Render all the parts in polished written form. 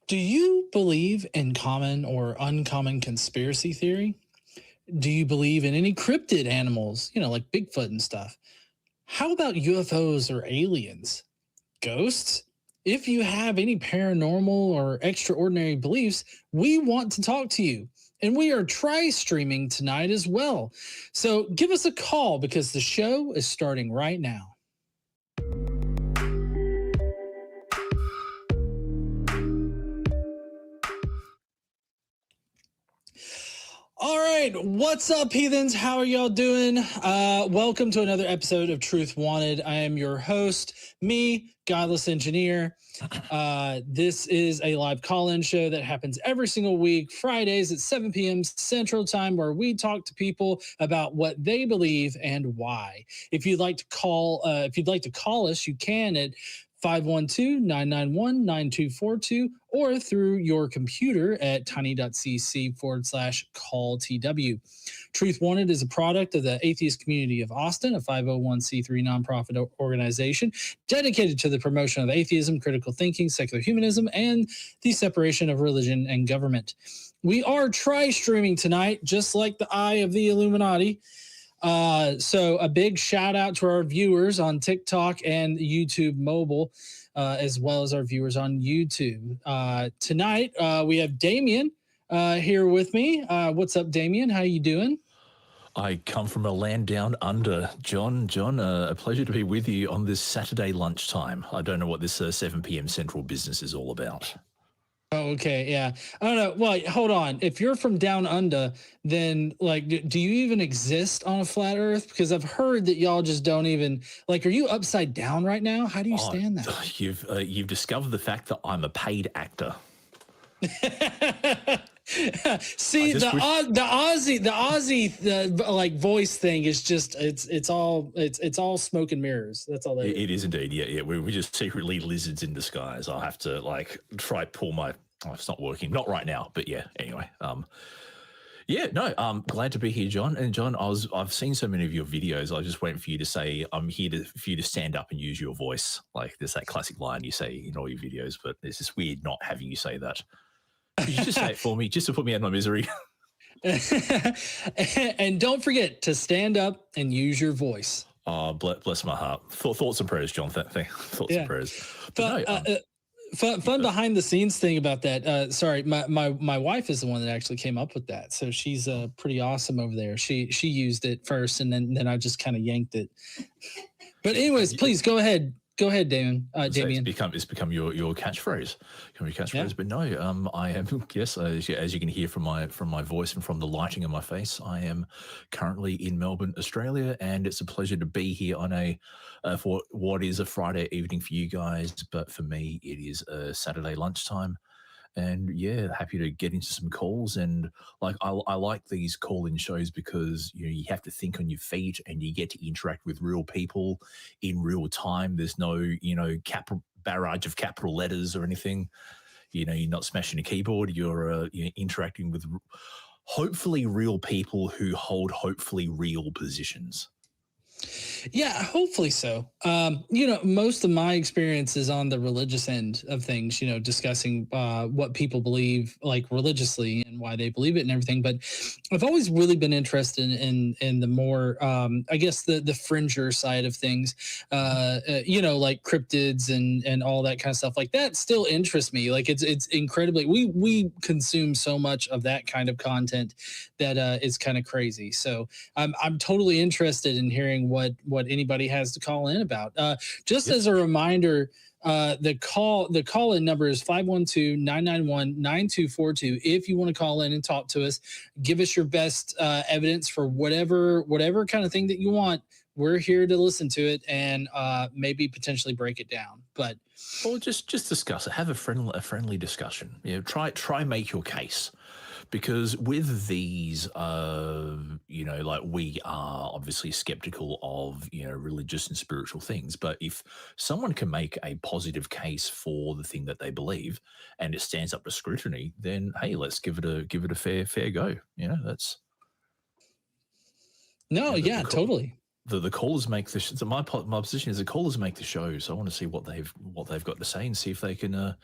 Do you believe in common or uncommon conspiracy theory? Do you believe in any cryptid animals, like Bigfoot and stuff? How about UFOs or aliens? Ghosts? If you have any paranormal or extraordinary beliefs, we want to talk to you. And we are try streaming tonight as well. So give us a call because the show is starting right now. All right, what's up, heathens? How are y'all doing? Welcome to another episode of Truth Wanted. I am your host, me, Godless Engineer. This is a live call-in show that happens every single week, Fridays at 7 p.m. Central Time, where we talk to people about what they believe and why. If you'd like to call us, you can at 512-991-9242 or through your computer at tiny.cc/call-TW. Truth Wanted is a product of the Atheist Community of Austin, a 501c3 nonprofit organization dedicated to the promotion of atheism, critical thinking, secular humanism, and the separation of religion and government. We are tri-streaming tonight, just like the eye of the Illuminati. So a big shout out to our viewers on TikTok and YouTube mobile, as well as our viewers on YouTube. Tonight, we have Damien here with me. What's up, Damien? How you doing? I come from a land down under. John, a pleasure to be with you on this Saturday lunchtime. I don't know what this 7 p.m. Central business is all about. Oh, okay, yeah. I don't know. Well, hold on. If you're from down under, then do you even exist on a flat Earth? Because I've heard that y'all just don't even are you upside down right now? How do you stand that? You've discovered the fact that I'm a paid actor. See, the Aussie voice thing is just it's all smoke and mirrors. That's all it is indeed. Yeah. We're just secretly lizards in disguise. I'll have to try pull my. Oh, it's not working. Not right now, but yeah. Anyway, I'm glad to be here, John. And John, I've seen so many of your videos. I was just waiting for you to say I'm here for you to stand up and use your voice. Like there's that classic line you say in all your videos, but it's just weird not having you say that. Could you just say it for me, just to put me out of my misery? And don't forget to stand up and use your voice. Bless my heart. Thoughts and prayers, John. Thoughts and prayers. Fun behind the scenes thing about that. Sorry, my wife is the one that actually came up with that. So she's pretty awesome over there. She used it first, and then I just kind of yanked it. But anyways, please go ahead. Go ahead, Damien. Damien. It's become your catchphrase. Yeah. But no, I am yes, as you can hear from my voice and from the lighting of my face, I am currently in Melbourne, Australia, and it's a pleasure to be here on for what is a Friday evening for you guys, but for me it is a Saturday lunchtime. And yeah, happy to get into some calls. And I like these call-in shows because you have to think on your feet and you get to interact with real people in real time. There's no barrage of capital letters or anything. You're not smashing a keyboard. You're interacting with hopefully real people who hold hopefully real positions. Yeah, hopefully so. Most of my experience is on the religious end of things, discussing what people believe religiously and why they believe it and everything. But I've always really been interested in the more, I guess, the fringer side of things, like cryptids and all that kind of stuff. Like that still interests me. Like it's incredibly, we consume so much of that kind of content that is kind of crazy. So I'm totally interested in hearing what anybody has to call in about. Just as a reminder, the call-in number is 512-991-9242. If you want to call in and talk to us, give us your best evidence for whatever kind of thing that you want. We're here to listen to it and maybe potentially break it down. But or just discuss it. Have a friendly discussion. Try make your case. Because with these, we are obviously skeptical of, religious and spiritual things. But if someone can make a positive case for the thing that they believe and it stands up to scrutiny, then, hey, let's give it a fair go. That's. No, totally. The callers make the so my position is the callers make the show. So I want to see what they've got to say and see if they can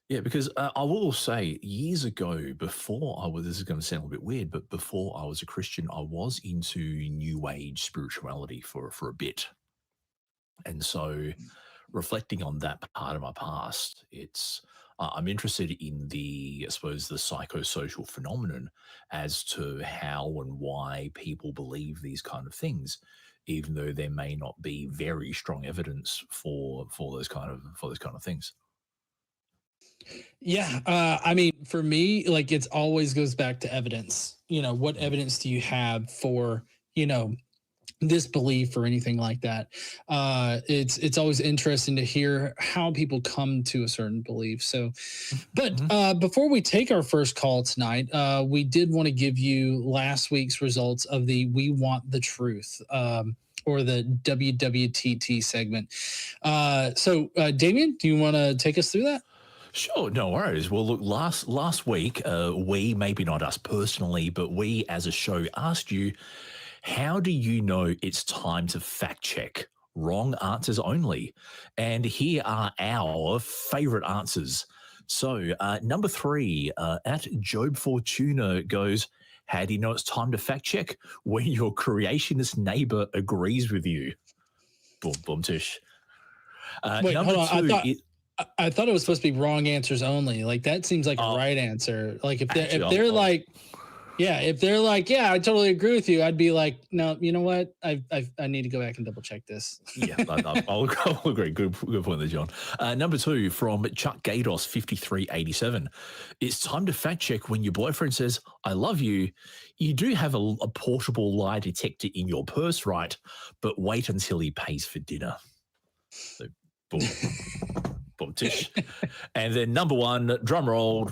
Yeah, because I will say years ago, before I was, this is going to sound a bit weird, but before I was a Christian, I was into New Age spirituality for a bit. And so reflecting on that part of my past, I'm interested in I suppose, the psychosocial phenomenon as to how and why people believe these kind of things, even though there may not be very strong evidence for those kind of things. Yeah, I mean, for me, like it's always goes back to evidence. What evidence do you have for this belief or anything like that? It's always interesting to hear how people come to a certain belief. So, but before we take our first call tonight, we did want to give you last week's results of the "We Want the Truth." Or the WWTT segment. So, Damien, do you want to take us through that? Sure, no worries. Well, look, last week, we, maybe not us personally, but we as a show asked you, how do you know it's time to fact check? Wrong answers only. And here are our favorite answers. So, number 3, at Job Fortuna goes, how do you know it's time to fact check? When your creationist neighbor agrees with you. Boom, boom, tish. Wait, Number hold on. 2, I thought it was supposed to be wrong answers only. Like that seems like a right answer. Like if they're like, yeah, I totally agree with you. I'd be like, no, you know what? I need to go back and double check this. Yeah, I'll agree. Good point there, John. Number 2 from Chuck Gados 5387. It's time to fact check when your boyfriend says, I love you. You do have a portable lie detector in your purse, right? But wait until he pays for dinner. So, boom. Boom, tish. And then number 1, drum roll,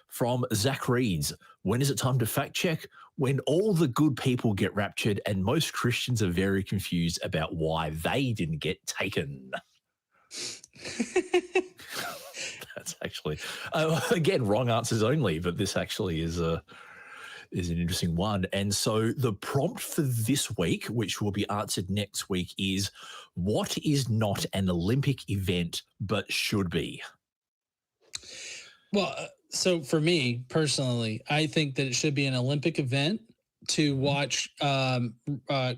from Zach Reeds. When is it time to fact check? When all the good people get raptured and most Christians are very confused about why they didn't get taken. That's actually, again, wrong answers only, but this actually is an interesting one. And so the prompt for this week, which will be answered next week, is what is not an Olympic event but should be? Well, so for me personally, I think that it should be an Olympic event to watch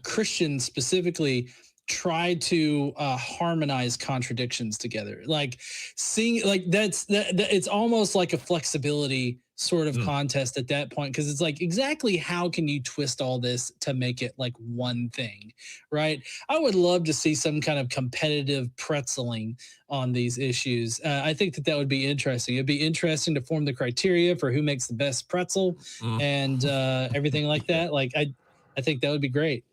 Christians specifically try to harmonize contradictions together. Like seeing, like it's almost like a flexibility sort of contest at that point, because it's like, exactly how can you twist all this to make it like one thing, right? I would love to see some kind of competitive pretzeling on these issues. I think that would be interesting. It'd be interesting to form the criteria for who makes the best pretzel and everything like that. Like I think that would be great.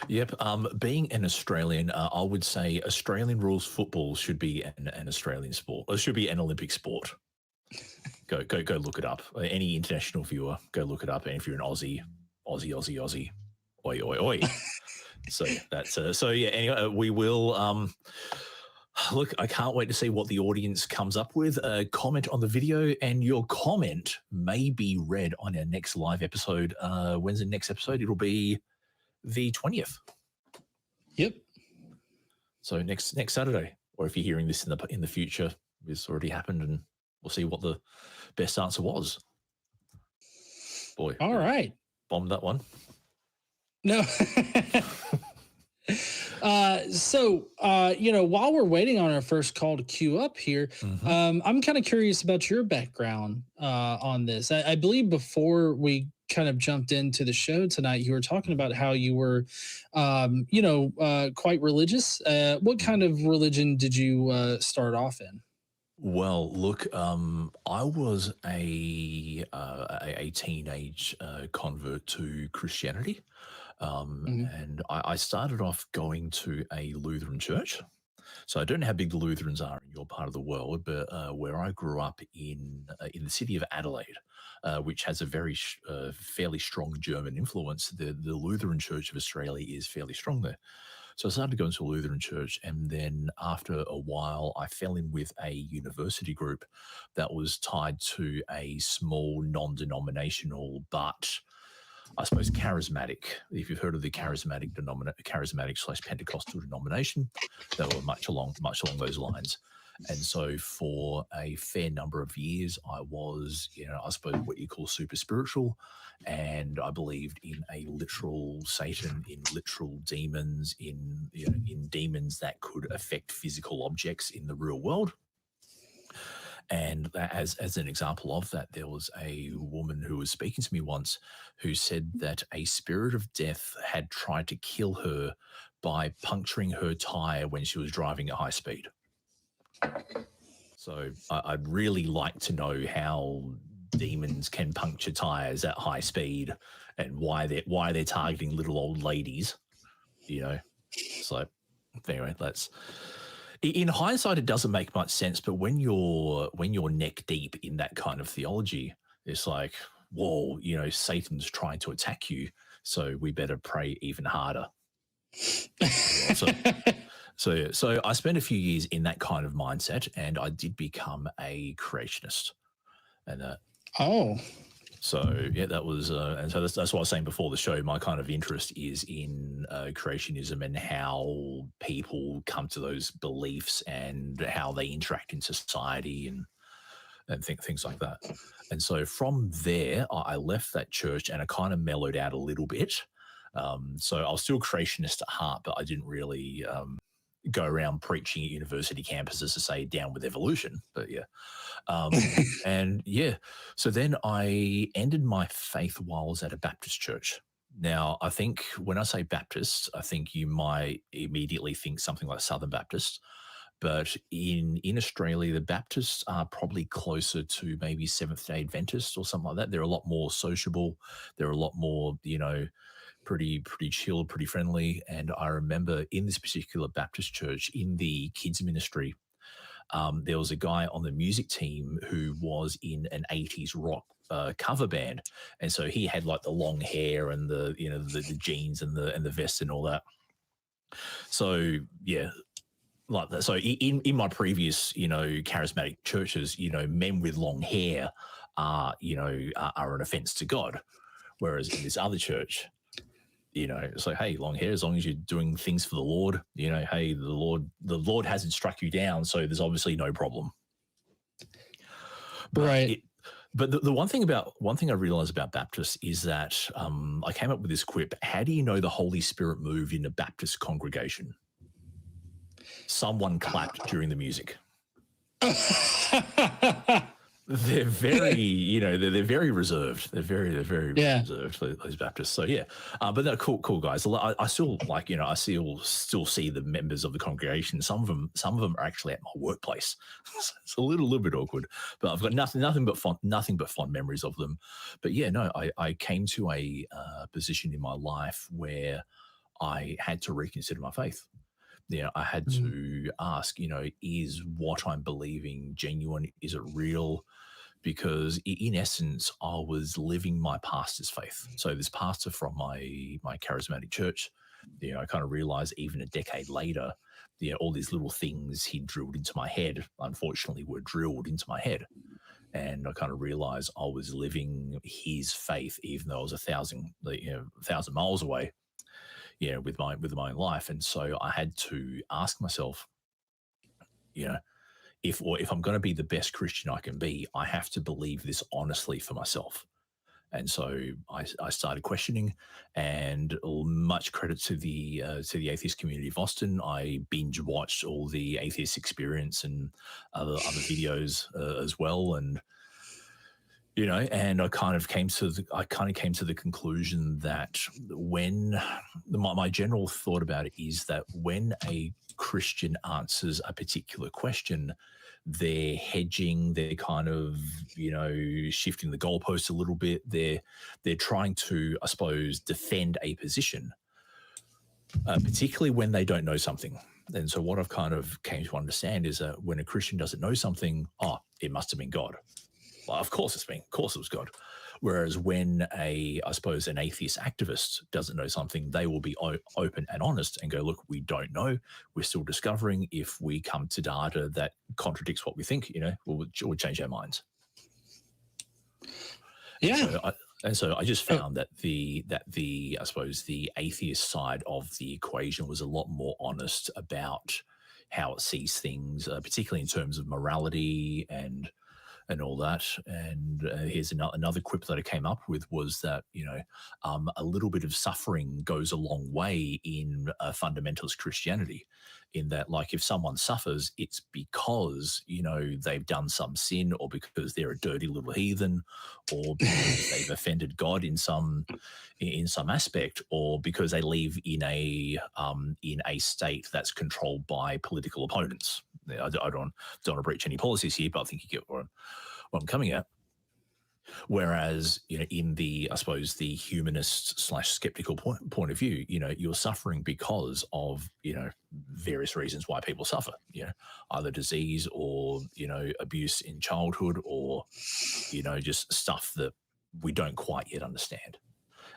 Yep. Being an Australian, I would say Australian rules football should be an Australian sport. It should be an Olympic sport. Go look it up. Any international viewer, go look it up. And if you're an Aussie, oi, oi, oi. So that's so yeah. Anyway, we will. Look, I can't wait to see what the audience comes up with. Comment on the video, and your comment may be read on our next live episode. When's the next episode? It'll be the 20th. Yep. So next Saturday, or if you're hearing this in the future, it's already happened, and we'll see what the best answer was. Boy, all right, bombed that one. No. So while we're waiting on our first call to queue up here, I'm kind of curious about your background on this. I believe before we kind of jumped into the show tonight, you were talking about how you were, quite religious. What kind of religion did you start off in? Well, look, I was a teenage convert to Christianity. And I started off going to a Lutheran church. So I don't know how big the Lutherans are in your part of the world, but where I grew up in the city of Adelaide, which has a very fairly strong German influence, the Lutheran Church of Australia is fairly strong there. So I started going to a Lutheran church, and then after a while, I fell in with a university group that was tied to a small non-denominational, but I suppose charismatic. If you've heard of the charismatic/Pentecostal denomination, that were much along those lines. And so for a fair number of years, I was, I suppose what you call super spiritual. And I believed in a literal Satan, in literal demons, in demons that could affect physical objects in the real world. And as an example of that, there was a woman who was speaking to me once who said that a spirit of death had tried to kill her by puncturing her tire when she was driving at high speed. So I'd really like to know how demons can puncture tires at high speed and why they're targeting little old ladies, So anyway, in hindsight, it doesn't make much sense. But when you're neck deep in that kind of theology, it's like, whoa, Satan's trying to attack you, so we better pray even harder. So I spent a few years in that kind of mindset, and I did become a creationist. And so yeah, that was, and so that's what I was saying before the show. My kind of interest is in creationism and how people come to those beliefs and how they interact in society and things like that. And so from there, I left that church and I kind of mellowed out a little bit. So I was still creationist at heart, but I didn't really go around preaching at university campuses to say down with evolution. But yeah. And yeah, so then I ended my faith while I was at a Baptist church. Now, I think when I say Baptist, I think you might immediately think something like Southern Baptist. But in Australia, the Baptists are probably closer to maybe Seventh-day Adventists or something like that. They're a lot more sociable. They're a lot more, pretty chill, pretty friendly. And I remember in this particular Baptist church, in the kids ministry, there was a guy on the music team who was in an 80s rock cover band. And so he had like the long hair and the jeans and the vest and all that. So yeah, like that. So in my previous, charismatic churches, men with long hair are an offense to God. Whereas in this other church, it's like, hey, long hair, as long as you're doing things for the Lord, hey, the Lord hasn't struck you down, so there's obviously no problem. But right. But the one thing I realized about Baptists is that I came up with this quip. How do you know the Holy Spirit moved in a Baptist congregation? Someone clapped during the music. They're very, they're very reserved. They're very reserved, those Baptists. So yeah, but they're cool guys. I still I still see the members of the congregation. Some of them are actually at my workplace. It's a little bit awkward, but I've got nothing but fond memories of them. But yeah, no, I came to a position in my life where I had to reconsider my faith. I had to ask, is what I'm believing genuine? Is it real? Because in essence, I was living my pastor's faith. So this pastor from my charismatic church, I kind of realized even a decade later, all these little things he drilled into my head, unfortunately, were drilled into my head. And I kind of realized I was living his faith, even though I was 1,000 miles away. With my own life. And so I had to ask myself, if I'm going to be the best Christian I can be, I have to believe this honestly for myself. And so I started questioning, and much credit to the atheist community of Austin. I binge watched all the Atheist Experience and other videos as well. And and I kind of came to the conclusion that when my general thought about it is that when a Christian answers a particular question, they're hedging, they're kind of, shifting the goalposts a little bit. They're trying to, I suppose, defend a position, particularly when they don't know something. And so what I've kind of came to understand is that when a Christian doesn't know something, it must have been God. Well, of course it was God. Whereas when an atheist activist doesn't know something, they will be open and honest and go, look, we don't know. We're still discovering. If we come to data that contradicts what we think, we'll change our minds. Yeah. So I just found that the atheist side of the equation was a lot more honest about, how it sees things, particularly in terms of morality and all that. And here's another quip that I came up with was that, a little bit of suffering goes a long way in fundamentalist Christianity, in that, like, if someone suffers, it's because, they've done some sin, or because they're a dirty little heathen, or because they've offended God in some aspect, or because they live in a state that's controlled by political opponents. I don't want to breach any policies here, but I think you get what I'm coming at. Whereas, in the, I suppose, the humanist / skeptical point of view, you're suffering because of, various reasons why people suffer, either disease or, abuse in childhood, or, just stuff that we don't quite yet understand.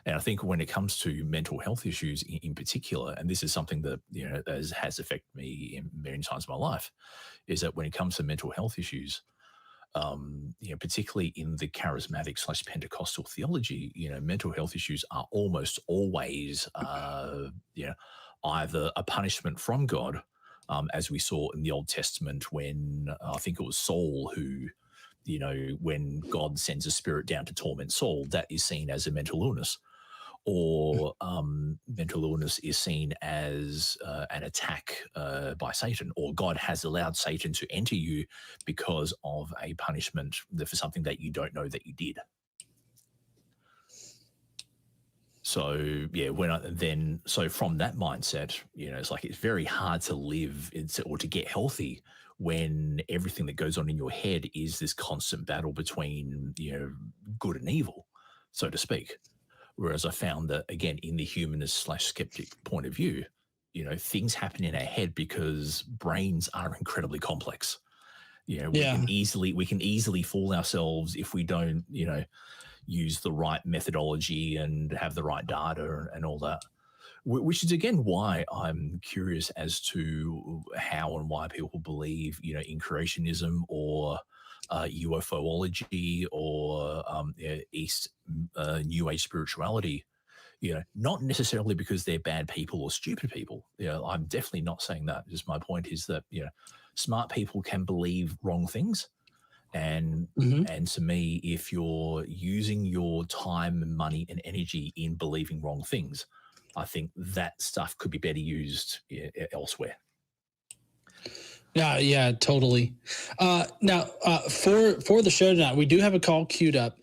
And I think when it comes to mental health issues in particular, and this is something that, has affected me in many times in my life, is that when it comes to mental health issues, particularly in the charismatic / Pentecostal theology, mental health issues are almost always, either a punishment from God, as we saw in the Old Testament when I think it was Saul who, when God sends a spirit down to torment Saul, that is seen as a mental illness. Or mental illness is seen as an attack by Satan, or God has allowed Satan to enter you because of a punishment for something that you don't know that you did. So yeah, so from that mindset, it's like it's very hard to live or to get healthy when everything that goes on in your head is this constant battle between good and evil, so to speak. Whereas I found that, again, in the humanist / skeptic point of view, things happen in our head because brains are incredibly complex. We can easily fool ourselves if we don't, use the right methodology and have the right data and all that. Which is, again, why I'm curious as to how and why people believe, in creationism or UFOlogy or East New Age spirituality, not necessarily because they're bad people or stupid people. I'm definitely not saying that. Just my point is that, smart people can believe wrong things. And to me, if you're using your time and money and energy in believing wrong things, I think that stuff could be better used elsewhere. Yeah, totally. Now, for the show tonight, we do have a call queued up.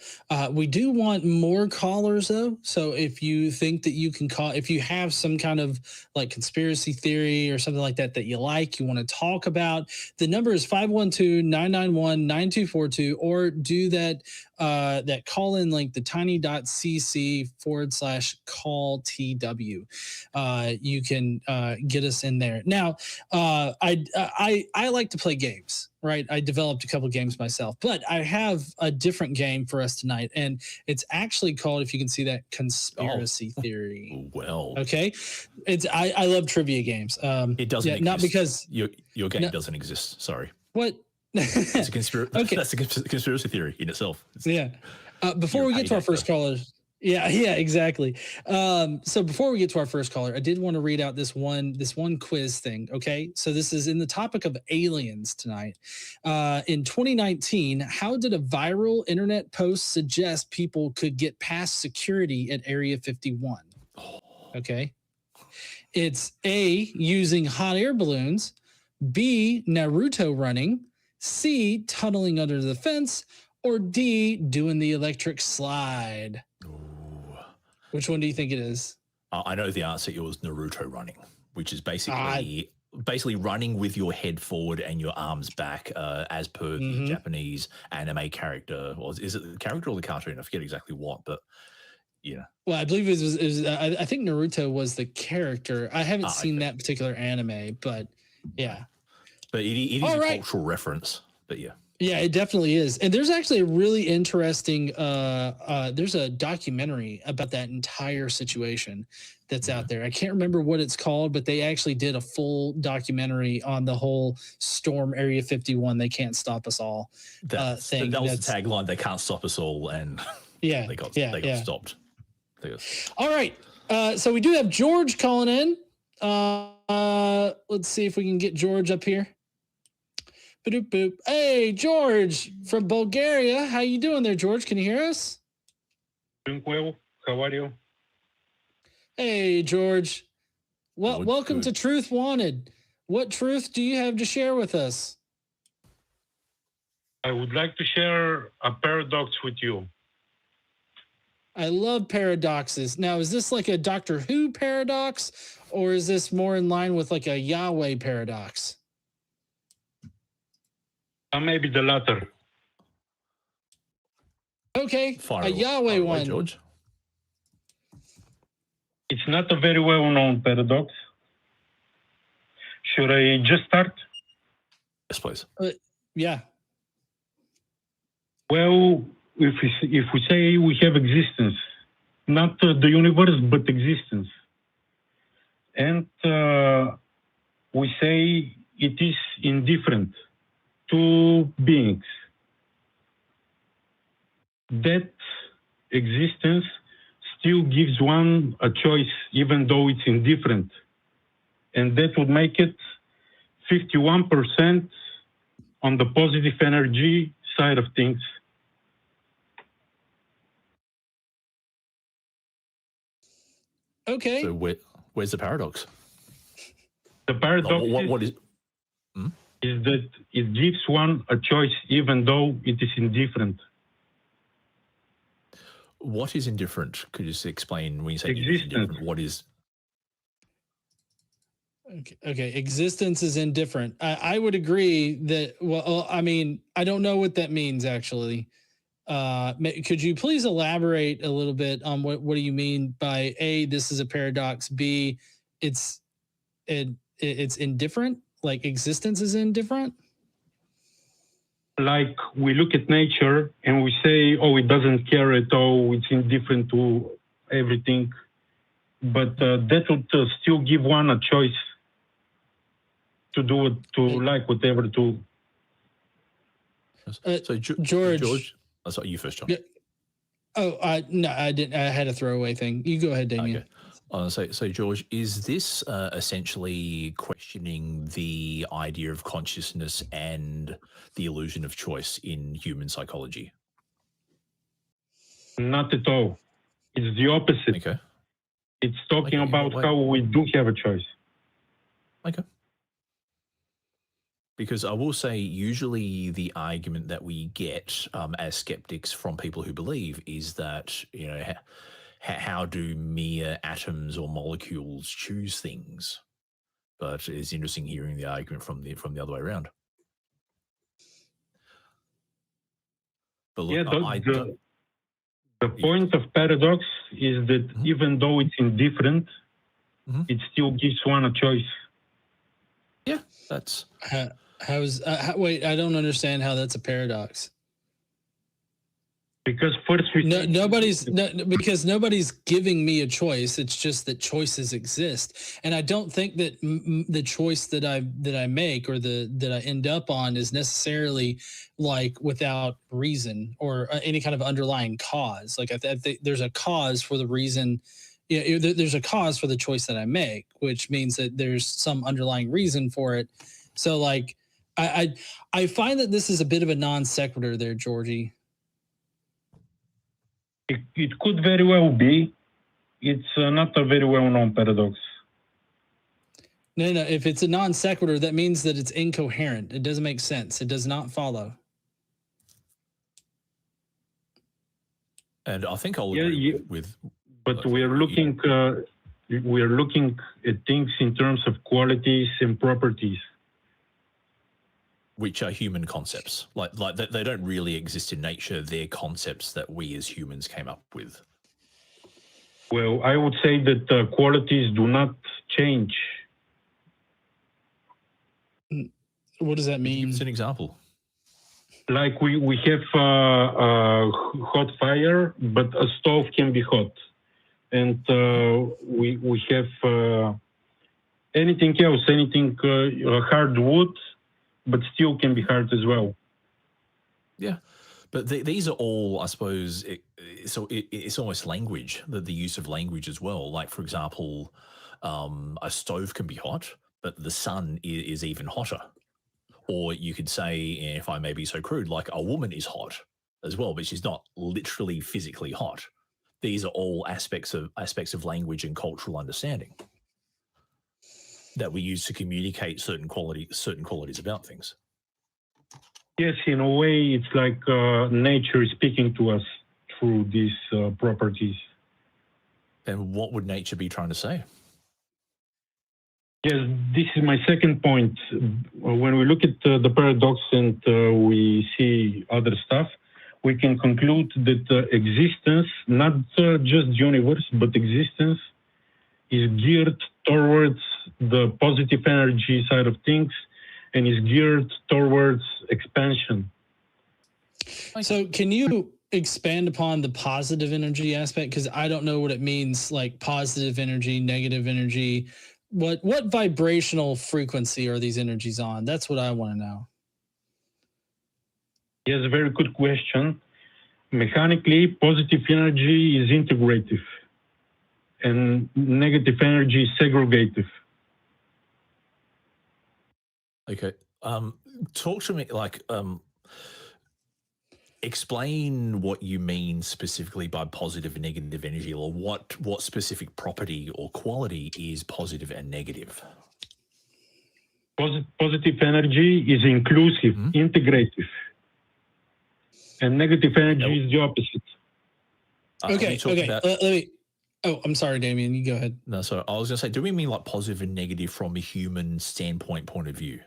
We do want more callers, though. So if you think that you can call, if you have some kind of like conspiracy theory or something like that you like, you want to talk about, the number is 512-991-9242, or do that call in link, the tiny.cc/call TW. You can get us in there. Now, I like to play games, right? I developed a couple games myself, but I have a different game for us tonight, and it's actually called, if you can see that, Conspiracy Theory. Well, okay. I love trivia games. It doesn't exist. Not because your game doesn't exist. Sorry. What? It's a conspiracy. Okay. That's a conspiracy theory in itself. Before we get to our first caller. Yeah, exactly. So before we get to our first caller, I did want to read out this one quiz thing. Okay. So this is in the topic of aliens tonight. In 2019, how did a viral internet post suggest people could get past security at Area 51? Okay. It's A, using hot air balloons, B, Naruto running, C, tunneling under the fence, or D, doing the electric slide. Which one do you think it is? I know the answer. It was Naruto running, which is basically running with your head forward and your arms back, as per the Japanese anime character. Or is it the character or the cartoon? I forget exactly what, but yeah. Well, I believe it was I think Naruto was the character. I haven't seen that particular anime, but yeah. But it is a cultural reference. But yeah. Yeah, it definitely is. And there's actually a really interesting, there's a documentary about that entire situation that's out there. I can't remember what it's called, but they actually did a full documentary on the whole Storm Area 51. They can't stop us all thing. That was the tagline. They can't stop us all. And they got stopped. All right. So we do have George calling in. Let's Let's see if we can get George up here. Ba-doop boop. Hey, George from Bulgaria. How you doing there, George? Can you hear us? Doing well. How are you? Hey, George. Well, Good, welcome good. to Truth Wanted. What truth do you have to share with us? I would like to share a paradox with you. I love paradoxes. Now, is this like a Doctor Who paradox, or is this more in line with like a Yahweh paradox? Maybe the latter. Okay, Fire a Yahweh away, one. George. It's not a very well-known paradox. Should I just start? Yes, please. Yeah. Well, if we say we have existence, not the universe, but existence, and we say it is indifferent to beings, that existence still gives one a choice, even though it's indifferent. And that would make it 51% on the positive energy side of things. Okay. So where's the paradox? The paradox What is? is that it gives one a choice, even though it is indifferent. What is indifferent? Could you just explain when you say Existence. indifferent? What is? Okay. Existence is indifferent. I would agree that. Well, I mean, I don't know what that means actually. Could you please elaborate a little bit on what do you mean by A, this is a paradox, B, it's indifferent, like existence is indifferent? Like we look at nature and we say, oh, it doesn't care at all, it's indifferent to everything. But that would still give one a choice to do it, to like whatever to do. So George. Oh, sorry, you first, John. Yeah. Oh, no, I didn't. I had a throwaway thing. You go ahead, Damien. Okay. So George, is this essentially questioning the idea of consciousness and the illusion of choice in human psychology? Not at all. It's the opposite. Okay. It's talking about how we do have a choice. Okay. Because I will say, usually the argument that we get as skeptics from people who believe is that, you know, how do mere atoms or molecules choose things? But it's interesting hearing the argument from the other way around. But look, the point of paradox is that even though it's indifferent, it still gives one a choice. Yeah, that's... Wait, I don't understand how that's a paradox. Because first because nobody's giving me a choice. It's just that choices exist, and I don't think that the choice that I make or that I end up on is necessarily like without reason or any kind of underlying cause. Like I think there's a cause for the reason. Yeah, there's a cause for the choice that I make, which means that there's some underlying reason for it. So like. I find that this is a bit of a non sequitur there, Georgie. It could very well be. It's not a very well-known paradox. No. If it's a non sequitur, that means that it's incoherent. It doesn't make sense. It does not follow. And I think I'll agree with. But we're looking at things in terms of qualities and properties, which are human concepts. Like they don't really exist in nature. They're concepts that we as humans came up with. Well, I would say that qualities do not change. What does that mean? It's an example. Like we have hot fire, but a stove can be hot. And we have anything else, hard wood, but still can be hard as well. Yeah, but these are all, I suppose, it's almost language, the use of language as well. Like, for example, a stove can be hot, the sun is even hotter. Or you could say, if I may be so crude, like a woman is hot as well, but she's not literally physically hot. These are all aspects of language and cultural understanding that we use to communicate certain qualities about things. Yes, in a way, it's like nature is speaking to us through these properties. And what would nature be trying to say? Yes, this is my second point. When we look at the paradox and we see other stuff, we can conclude that existence, not just universe, but existence is geared towards the positive energy side of things and is geared towards expansion. So can you expand upon the positive energy aspect? Because I don't know what it means, like positive energy, negative energy. What vibrational frequency are these energies on? That's what I want to know. Yes, a very good question. Mechanically, positive energy is integrative and negative energy is segregative. Okay. Talk to me, like, explain what you mean specifically by positive and negative energy, or what specific property or quality is positive and negative. Positive energy is inclusive, integrative, and negative energy is the opposite. Okay. Let me. Oh, I'm sorry, Damien. You go ahead. No, sorry. I was going to say, do we mean like positive and negative from a human standpoint point of view?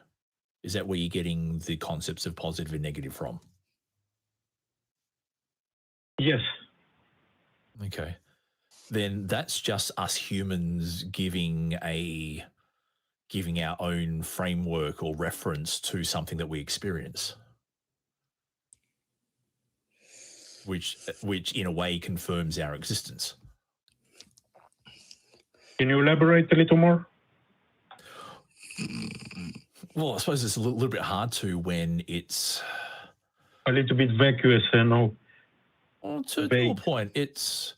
Is that where you're getting the concepts of positive and negative from? Yes. Okay. Then that's just us humans giving our own framework or reference to something that we experience, which in a way confirms our existence. Can you elaborate a little more? Well, I suppose it's a little bit hard to when it's a little bit vacuous, I know. Well, to a point, it's.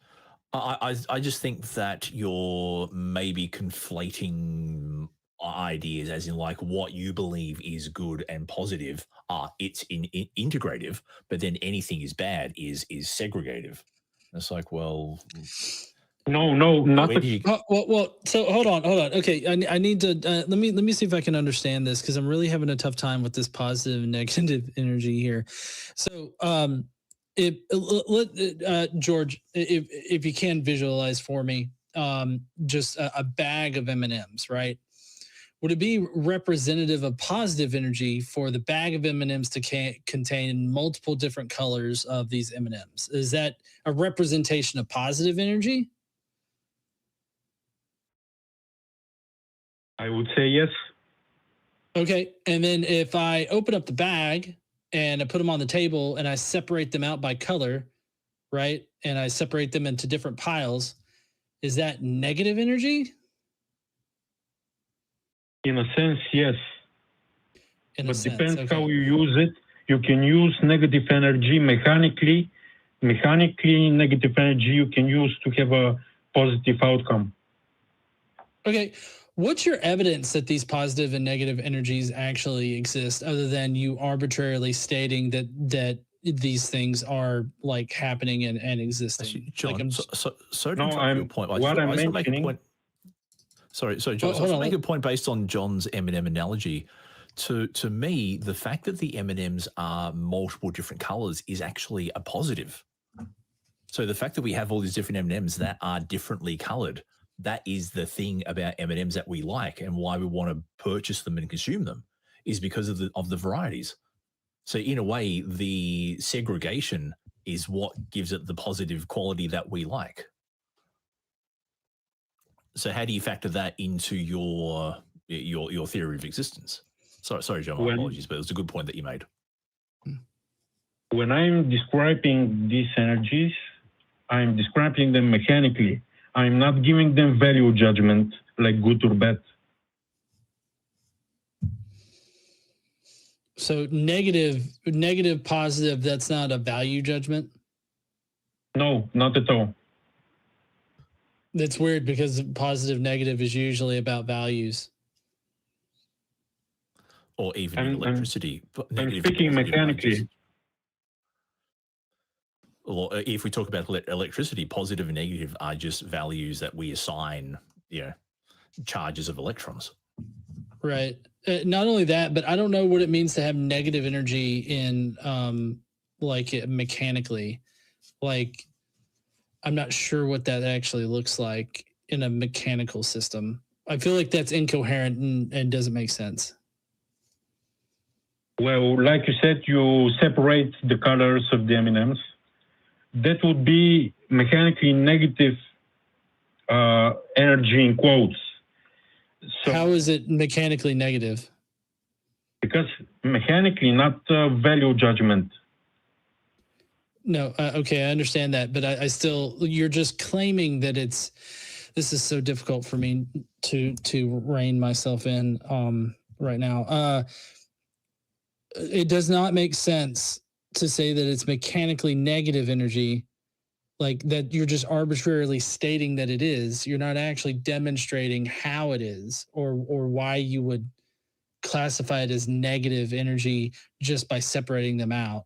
I just think that you're maybe conflating ideas, as in like what you believe is good and positive. It's integrative, but then anything is bad is segregative. It's like, well, no, not. Well, so hold on. Okay, I need to let me see if I can understand this, because I'm really having a tough time with this positive and negative energy here. So, George, if you can visualize for me, just a bag of M&Ms, right? Would it be representative of positive energy for the bag of M&Ms to contain multiple different colors of these M&Ms? Is that a representation of positive energy? I would say yes. Okay, and then if I open up the bag and I put them on the table and I separate them out by color, right? And I separate them into different piles, is that negative energy? In a sense, yes. But depends okay. how you use it. You can use negative energy mechanically. Mechanically, negative energy you can use to have a positive outcome. Okay. What's your evidence that these positive and negative energies actually exist, other than you arbitrarily stating that these things are like happening and existing? John, like so to interrupt your point, what I'm mentioning. Make a point. Sorry, John. So I make a point based on John's M&M analogy. To me, the fact that the M&Ms are multiple different colors is actually a positive. So the fact that we have all these different M&Ms that are differently colored, that is the thing about M&Ms that we like, and why we want to purchase them and consume them, is because of the varieties. So in a way, the segregation is what gives it the positive quality that we like. So how do you factor that into your theory of existence? Sorry, John, my apologies, but it was a good point that you made. When I'm describing these energies, I'm describing them mechanically. I'm not giving them value judgment, like good or bad. So negative, positive, that's not a value judgment? No, not at all. That's weird, because positive, negative is usually about values. or even in electricity. I'm speaking mechanically. Well, if we talk about electricity, positive and negative are just values that we assign, charges of electrons. Right. Not only that, but I don't know what it means to have negative energy in mechanically. Like, I'm not sure what that actually looks like in a mechanical system. I feel like that's incoherent and doesn't make sense. Well, like you said, you separate the colors of the M&Ms. That would be mechanically negative energy in quotes. So, how is it mechanically negative? Because mechanically, not value judgment. No, okay, I understand that, but I still, you're just claiming that this is so difficult for me to rein myself in right now. It does not make sense to say that it's mechanically negative energy, like that you're just arbitrarily stating that it is. You're not actually demonstrating how it is or why you would classify it as negative energy just by separating them out.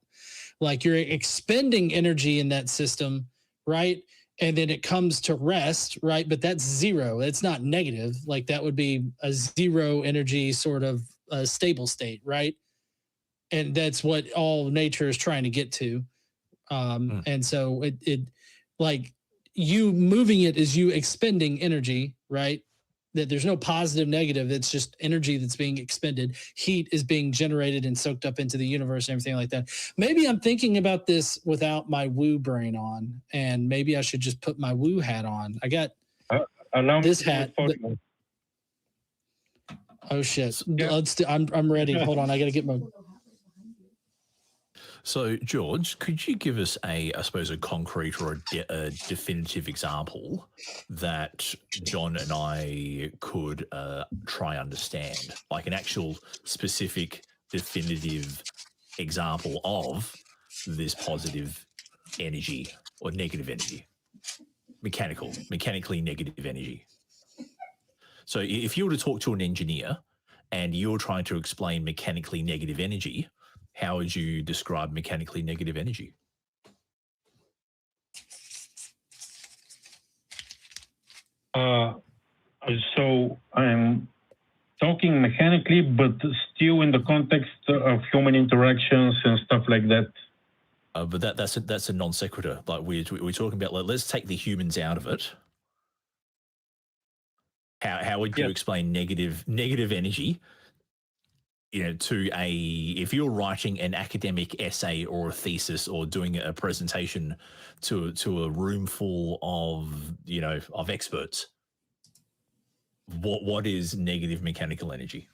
Like you're expending energy in that system, right? And then it comes to rest, right? But that's zero. It's not negative. Like that would be a zero energy sort of stable state, right? And that's what all nature is trying to get to. And so it like you moving it is you expending energy, right? That there's no positive, negative. It's just energy that's being expended. Heat is being generated and soaked up into the universe and everything like that. Maybe I'm thinking about this without my woo brain on, and maybe I should just put my woo hat on. I got this hat. Oh shit! Yeah. I'm ready. Hold on, I got to get my. So, George, could you give us I suppose, a concrete or a definitive example that John and I could try understand, like an actual specific definitive example of this positive energy or negative energy, mechanically negative energy? So if you were to talk to an engineer and you're trying to explain mechanically negative energy, how would you describe mechanically negative energy? So I'm talking mechanically, but still in the context of human interactions and stuff like that. But that's a non sequitur. Like we're talking about. Like, let's take the humans out of it. How would you explain negative energy? To if you're writing an academic essay or a thesis or doing a presentation to a room full of of experts, what is negative mechanical energy?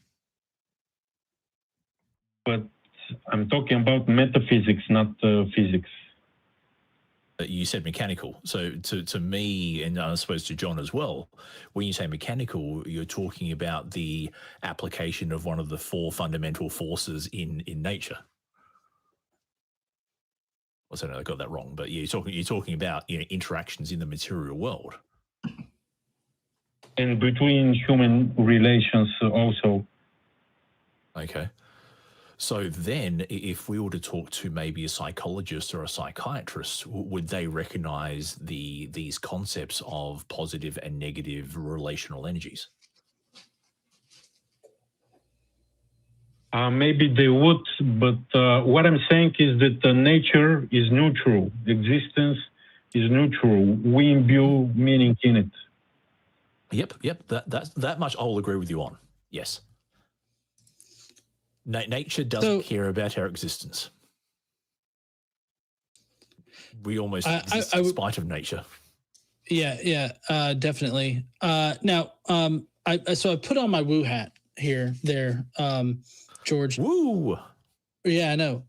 But I'm talking about metaphysics, not physics. You said mechanical. So to me, and I suppose to John as well, when you say mechanical, you're talking about the application of one of the four fundamental forces in nature. I don't know, I got that wrong, but you're talking about interactions in the material world. And between human relations also. Okay. So then if we were to talk to maybe a psychologist or a psychiatrist, would they recognize these concepts of positive and negative relational energies? Maybe they would, but what I'm saying is that nature is neutral. Existence is neutral. We imbue meaning in it. Yep. That much I will agree with you on. Yes. Nature doesn't care about our existence. We almost exist in spite of nature. Yeah, definitely. Now, I put on my woo hat there, George. Woo. Yeah, I know.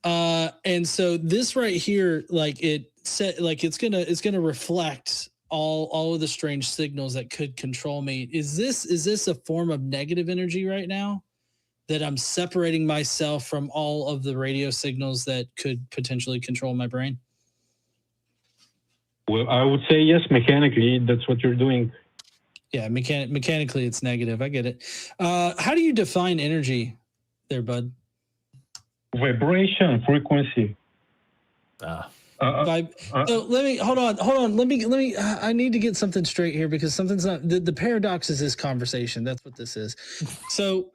And so this right here, like it's gonna reflect all of the strange signals that could control me. Is this a form of negative energy right now? That I'm separating myself from all of the radio signals that could potentially control my brain? Well, I would say yes, mechanically, that's what you're doing. Yeah, mechanically it's negative. I get it. How do you define energy there, bud? Vibration, frequency. So let me hold on. Let me. I need to get something straight here because something's not. The paradox is this conversation. That's what this is. So,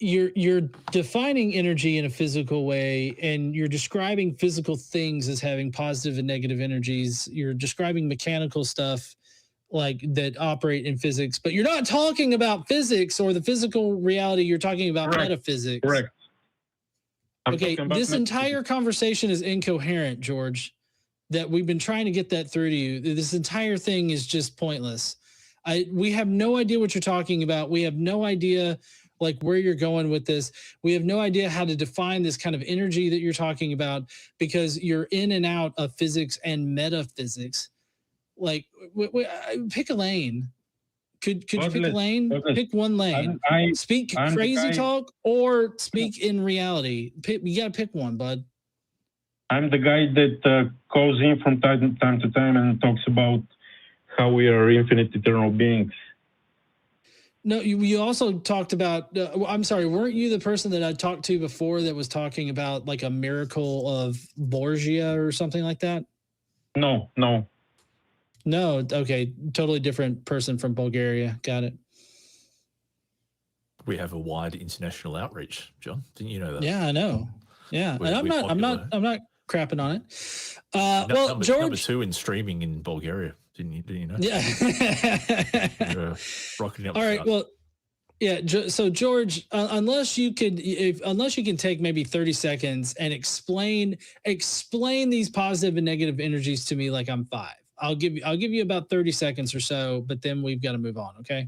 you're defining energy in a physical way, and you're describing physical things as having positive and negative energies. You're describing mechanical stuff like that operate in physics, but you're not talking about physics or the physical reality. You're talking about metaphysics. Correct. Okay, this entire conversation is incoherent, George. That we've been trying to get that through to you. This entire thing is just pointless. We have no idea what you're talking about. We have no idea like where you're going with this. We have no idea how to define this kind of energy that you're talking about because you're in and out of physics and metaphysics. Like, pick a lane. Could you pick a lane? Pick one lane. Speak crazy talk or speak in reality. You got to pick one, bud. I'm the guy that calls in from time to time and talks about how we are infinite eternal beings. No, you also talked about, I'm sorry, weren't you the person that I talked to before that was talking about like a miracle of Borgia or something like that? No. No, okay, totally different person from Bulgaria. Got it. We have a wide international outreach, John. Didn't you know that? Yeah, I know. Yeah, and I'm not crapping on it. George, number 2 in streaming in Bulgaria. Didn't you know? Yeah. Rocketing up. All right. Well, yeah. So George, unless you can take maybe 30 seconds and explain these positive and negative energies to me like I'm 5. I'll give you about 30 seconds or so, but then we've got to move on. Okay.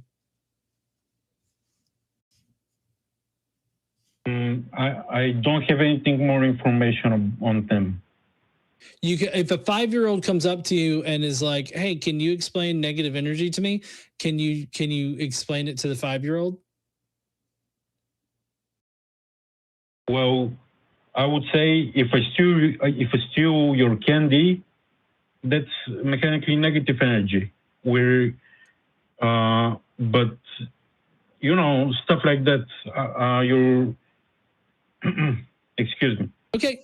I don't have anything more information on them. You can, if a 5-year-old comes up to you and is like, "Hey, can you explain negative energy to me?" Can you explain it to the 5-year-old? Well, I would say if I steal your candy, that's mechanically negative energy. But stuff like that. Excuse me. Okay,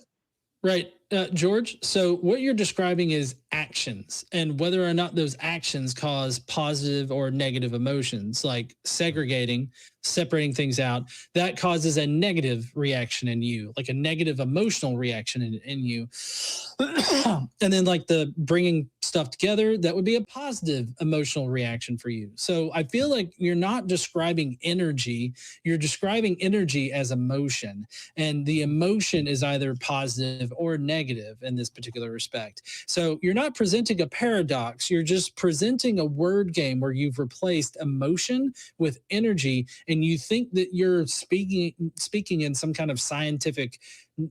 right, George. So what you're describing is actions, and whether or not those actions cause positive or negative emotions, like separating things out, that causes a negative reaction in you, like a negative emotional reaction in you. And then like the bringing stuff together, that would be a positive emotional reaction for you. So I feel like you're not describing energy, you're describing energy as emotion, and the emotion is either positive or negative in this particular respect. So you're not presenting a paradox, you're just presenting a word game where you've replaced emotion with energy, and you think that you're speaking in some kind of scientific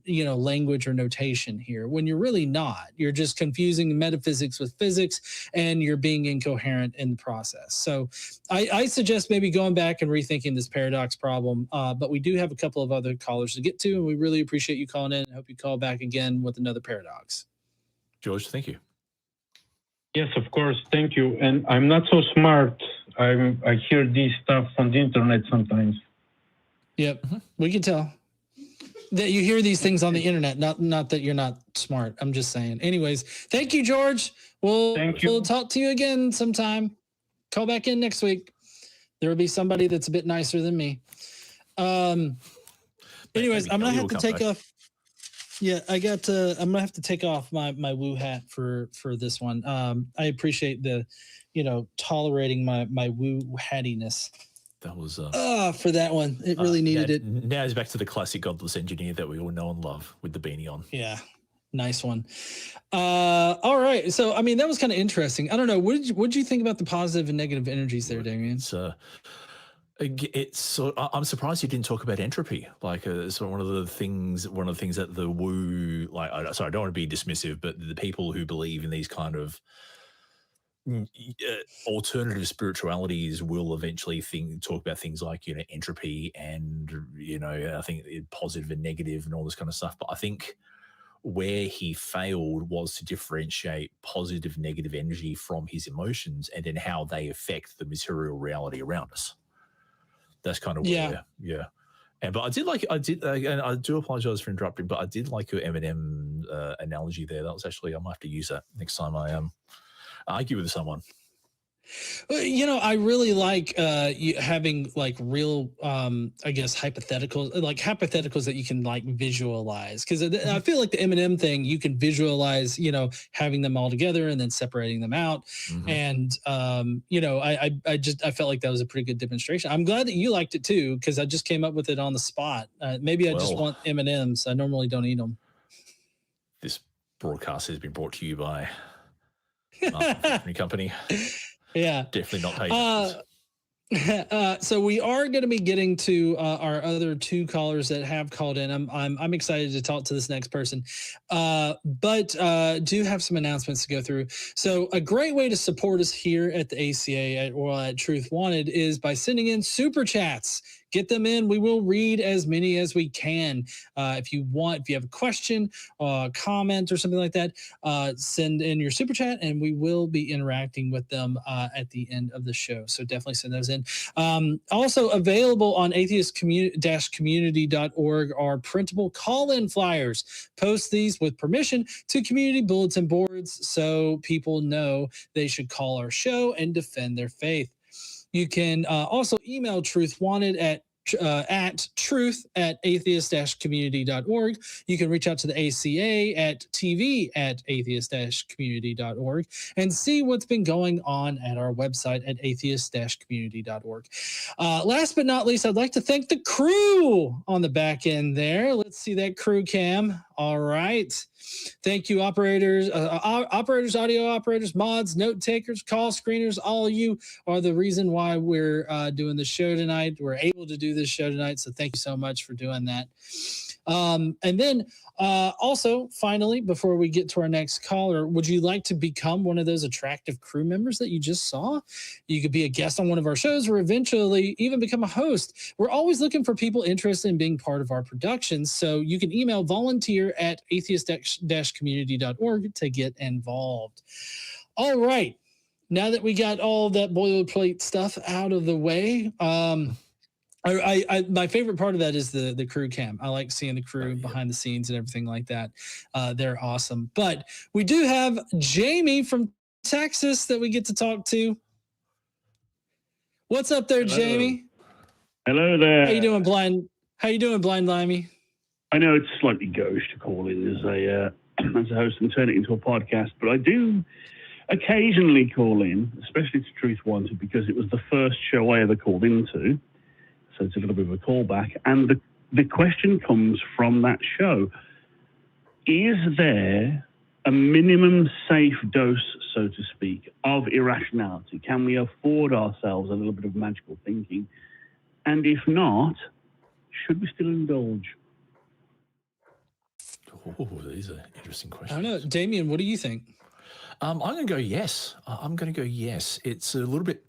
language or notation here, when you're really not. You're just confusing metaphysics with physics, and you're being incoherent in the process. So I suggest maybe going back and rethinking this paradox problem, but we do have a couple of other callers to get to, and we really appreciate you calling in. I hope you call back again with another paradox. George, thank you. Yes, of course, thank you. And I'm not so smart. I hear this stuff on the internet sometimes. Yep, we can tell that you hear these things on the internet. Not that you're not smart. I'm just saying. Anyways, thank you, George. We'll talk to you again sometime. Call back in next week. There will be somebody that's a bit nicer than me. Anyways, I'm gonna have to take off. Yeah, I'm gonna have to take off my woo hat for this one. I appreciate the, tolerating my woo hattiness. That was for that one. It really needed it. Now it's back to the classic Godless Engineer that we all know and love with the beanie on. Yeah, nice one. All right. So I mean, that was kind of interesting. I don't know. What did you think about the positive and negative energies there, Damien? I'm surprised you didn't talk about entropy. Like, so one of the things that the woo, like, sorry, I don't want to be dismissive, but the people who believe in these kind of alternative spiritualities will eventually talk about things like entropy and I think positive and negative and all this kind of stuff. But I think where he failed was to differentiate positive, negative energy from his emotions and then how they affect the material reality around us. That's kind of where, And but and I do apologize for interrupting, but I did like your Eminem analogy there. That was actually, I might have to use that next time I argue with someone. I really like having like real, I guess, hypotheticals that you can like visualize. Because I feel like the Eminem thing, you can visualize, having them all together and then separating them out. And, I felt like that was a pretty good demonstration. I'm glad that you liked it too, because I just came up with it on the spot. Maybe I just want M&Ms. I normally don't eat them. This broadcast has been brought to you by Marketing Company. Yeah, definitely not paid. So we are going to be getting to our other two callers that have called in. I'm excited to talk to this next person, but do have some announcements to go through. So a great way to support us here at the ACA at Truth Wanted is by sending in super chats. Get them in. We will read as many as we can. If you have a question, comment, or something like that, send in your super chat, and we will be interacting with them at the end of the show. So definitely send those in. Also available on atheist-community.org are printable call-in flyers. Post these with permission to community bulletin boards so people know they should call our show and defend their faith. You can also email Truth Wanted at truth@atheist-community.org. You can reach out to the ACA at tv@atheist-community.org and see what's been going on at our website at atheist-community.org. Last but not least, I'd like to thank the crew on the back end there. Let's see that crew cam. All right. Thank you, operators, audio operators, mods, note takers, call screeners. All of you are the reason why we're doing the show tonight. We're able to do this show tonight. So thank you so much for doing that. And then also, finally, before we get to our next caller, would you like to become one of those attractive crew members that you just saw? You could be a guest on one of our shows or eventually even become a host. We're always looking for people interested in being part of our productions. So you can email volunteer@atheist-community.org to get involved. All right. Now that we got all that boilerplate stuff out of the way, my favorite part of that is the crew cam. I like seeing the crew behind the scenes and everything like that. They're awesome. But we do have Jamie from Texas that we get to talk to. What's up there, Jamie? Hello there. How you doing, Blind Limey? I know it's slightly gauche to call in as a host and turn it into a podcast, but I do occasionally call in, especially to Truth Wanted, because it was the first show I ever called into. So it's a little bit of a callback. And the question comes from that show. Is there a minimum safe dose, so to speak, of irrationality? Can we afford ourselves a little bit of magical thinking? And if not, should we still indulge? Oh, these are interesting questions. I don't know. Damien, what do you think? I'm going to go yes. It's a little bit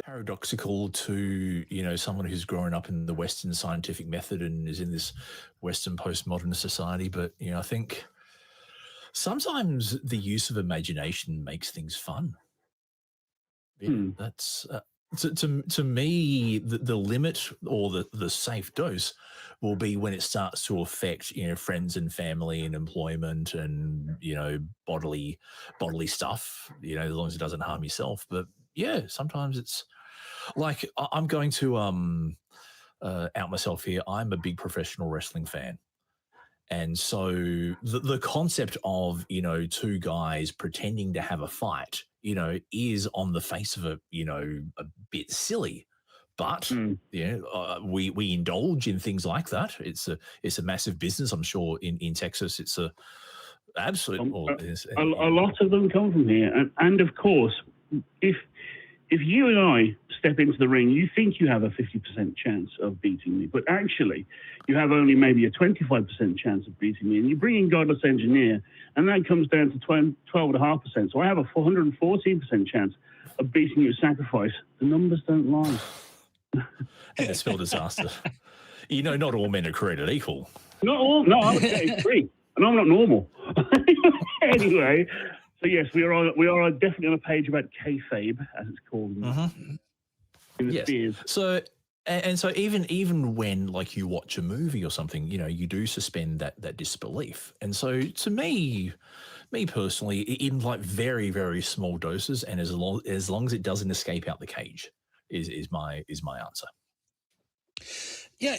paradoxical to, someone who's grown up in the Western scientific method and is in this Western postmodern society. But, I think sometimes the use of imagination makes things fun. That's to me, the limit or the safe dose will be when it starts to affect, friends and family and employment and, bodily stuff, as long as it doesn't harm yourself. But yeah, sometimes it's like, I'm going to out myself here. I'm a big professional wrestling fan. And so the concept of, two guys pretending to have a fight, is on the face of it, a bit silly. But we indulge in things like that. It's a massive business. I'm sure in Texas, it's a absolute. A lot of them come from here, and of course, if you and I step into the ring, you think you have a 50% chance of beating me, but actually, you have only maybe a 25% chance of beating me. And you bring in Godless Engineer, and that comes down to 12.5%. So I have a 414% chance of beating you at sacrifice. The numbers don't lie. And a spell disaster. Not all men are created equal. Not all. No, I would say three, and I'm not normal. Anyway, so yes, we are definitely on a page about kayfabe, as it's called. Yes. So, And so even when like you watch a movie or something, you know, you do suspend that disbelief. And so to me personally, in like very, very small doses, and as long as it doesn't escape out the cage, is my answer. Yeah,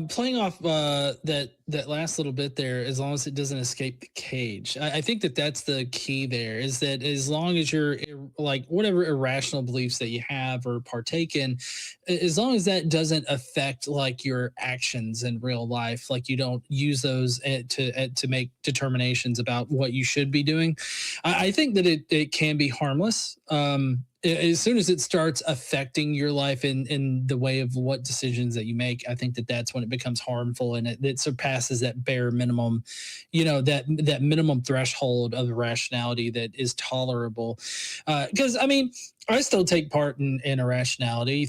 playing off that last little bit there, as long as it doesn't escape the cage, I think that's the key there. Is that as long as you're like whatever irrational beliefs that you have or partake in, as long as that doesn't affect like your actions in real life, like you don't use those to make determinations about what you should be doing, I think that it can be harmless. As soon as it starts affecting your life in the way of what decisions that you make, I think that's when it becomes harmful, and it surpasses that bare minimum, that minimum threshold of irrationality that is tolerable. Because I still take part in irrationality.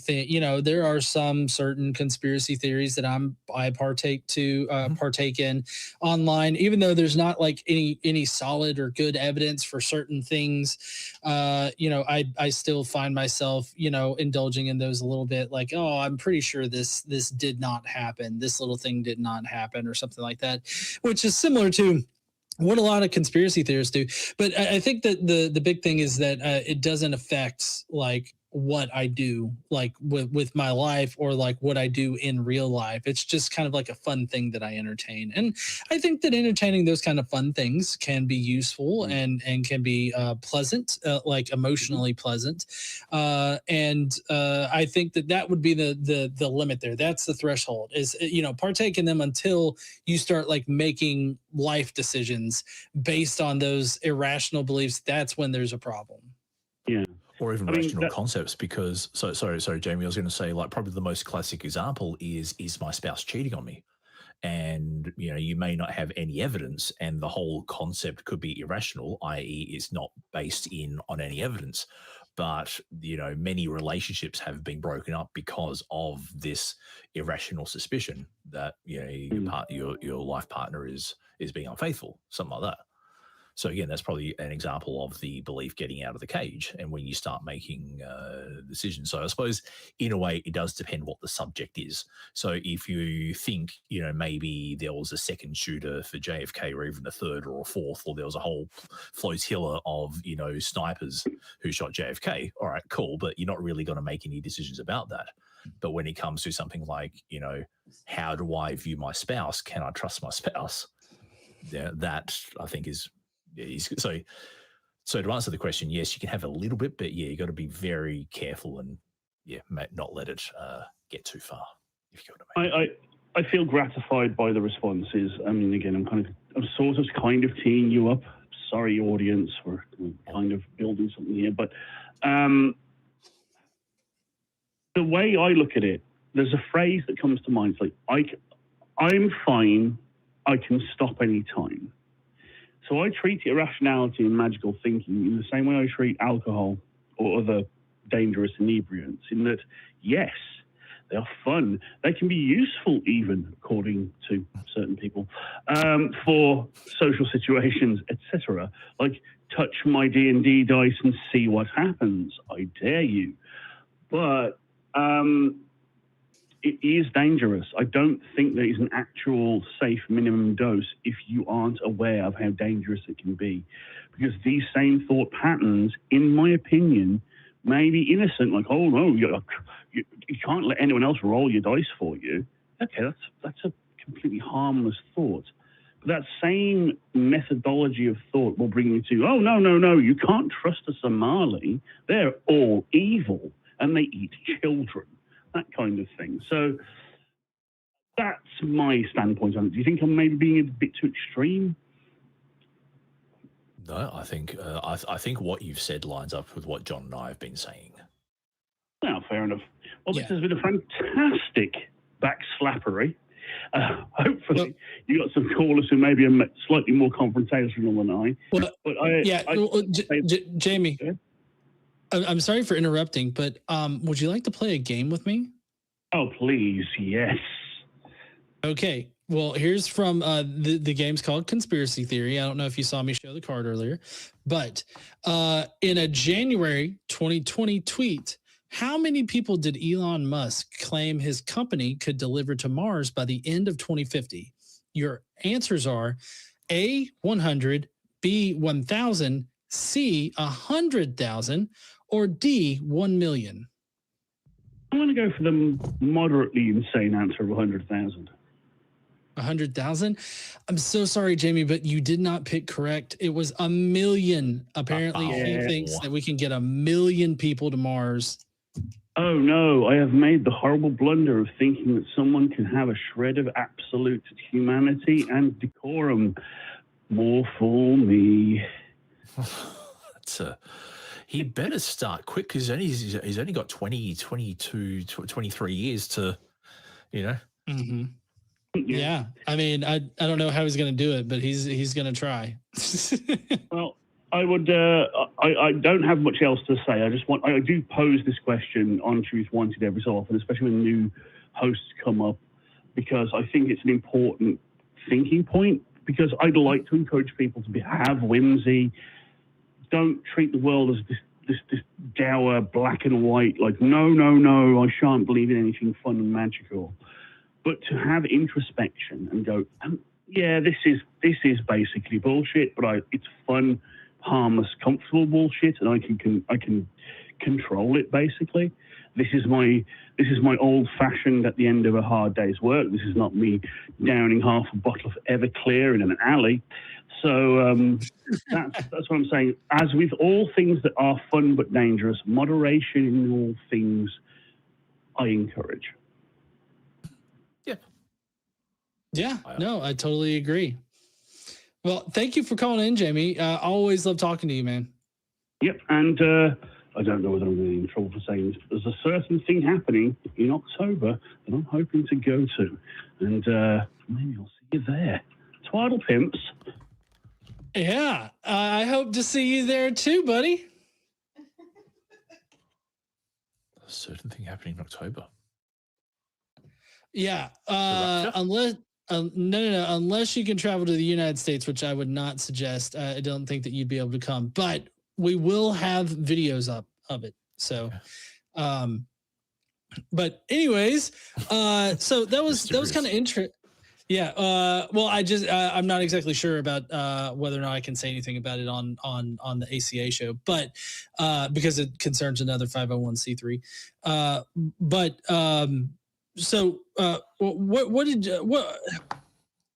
There are some certain conspiracy theories that I partake in online, even though there's not like any solid or good evidence for certain things. I still find myself, indulging in those a little bit, like, oh, I'm pretty sure this did not happen. This little thing did not happen, or something like that, which is similar to what a lot of conspiracy theorists do. But I think that the big thing is that it doesn't affect like what I do, like with my life, or like what I do in real life. It's just kind of like a fun thing that I entertain. And I think that entertaining those kind of fun things can be useful and can be pleasant, like emotionally pleasant. And I think that would be the limit there. That's the threshold, is, partake in them until you start like making life decisions based on those irrational beliefs. That's when there's a problem. Yeah. Or even rational concepts, because sorry, Jamie, I was going to say, like, probably the most classic example is my spouse cheating on me? And you may not have any evidence, and the whole concept could be irrational, i.e., it's not based on any evidence. But many relationships have been broken up because of this irrational suspicion that your life partner is being unfaithful, something like that. So again, that's probably an example of the belief getting out of the cage, and when you start making decisions. So I suppose in a way it does depend what the subject is. So if you think, maybe there was a second shooter for JFK, or even a third or a fourth, or there was a whole flotilla of, snipers who shot JFK, all right, cool, but you're not really going to make any decisions about that. But when it comes to something like, how do I view my spouse? Can I trust my spouse? That I think is... So to answer the question, yes, you can have a little bit, but yeah, you got to be very careful and not let it get too far. If you know what I mean. I feel gratified by the responses. I mean, again, I'm sort of kind of teeing you up. Sorry, audience, we're kind of building something here, but the way I look at it, there's a phrase that comes to mind. It's like, I'm fine. I can stop any time. So I treat irrationality and magical thinking in the same way I treat alcohol or other dangerous inebriants, in that, yes, they are fun. They can be useful even, according to certain people, for social situations, etc. Like, touch my D&D dice and see what happens. I dare you. But it is dangerous. I don't think there is an actual safe minimum dose if you aren't aware of how dangerous it can be. Because these same thought patterns, in my opinion, may be innocent. Like, oh, no, you can't let anyone else roll your dice for you. Okay, that's a completely harmless thought. But that same methodology of thought will bring you to, oh, no, you can't trust a Somali. They're all evil, and they eat children. That kind of thing. So that's my standpoint on it. Do you think I'm maybe being a bit too extreme? No, I think I think what you've said lines up with what John and I have been saying. Well, fair enough. Well, this has been a fantastic backslappery. Hopefully, you got some callers who maybe are slightly more confrontational than I. But Jamie. I'm sorry for interrupting, but would you like to play a game with me? Oh, please, yes. Okay. Well, here's from the game's called Conspiracy Theory. I don't know if you saw me show the card earlier, but in a January 2020 tweet, How many people did Elon Musk claim his company could deliver to Mars by the end of 2050? Your answers are A, 100, B, 1,000, C, 100,000, or D, 1 million. I'm going to go for the moderately insane answer of 100,000. 100,000. I'm so sorry, Jamie, but you did not pick correct. It was 1 million. Apparently, he thinks that we can get 1 million people to Mars. Oh no, I have made the horrible blunder of thinking that someone can have a shred of absolute humanity and decorum. More for me. He better start quick because he's only got 20, 22, 23 years to, you know. Mm-hmm. Yeah. I mean, I don't know how he's going to do it, but he's going to try. Well, I would. I don't have much else to say. I do pose this question on Truth Wanted every so often, especially when new hosts come up, because I think it's an important thinking point. Because I'd like to encourage people to have whimsy. Don't treat the world as this dour black and white. Like no, I shan't believe in anything fun and magical. But to have introspection and go, yeah, this is basically bullshit, but it's fun, harmless, comfortable bullshit, and I can control it basically. This is my old-fashioned at the end of a hard day's work. This is not me downing half a bottle of Everclear in an alley. So that's what I'm saying. As with all things that are fun but dangerous, moderation in all things I encourage. Yeah, no, I totally agree. Well, thank you for calling in, Jamie. I always love talking to you, man. Yep, and I don't know whether I'm really in trouble for saying this, but there's a certain thing happening in October that I'm hoping to go to, and maybe I'll see you there. Twaddle pimps. Yeah, I hope to see you there too, buddy. A certain thing happening in October. Yeah, unless you can travel to the United States, which I would not suggest. I don't think that you'd be able to come, but we will have videos up of it. So, but anyways, so that was kind of interesting. Yeah. Well, I'm not exactly sure about whether or not I can say anything about it on the ACA show, but because it concerns another 501c3. So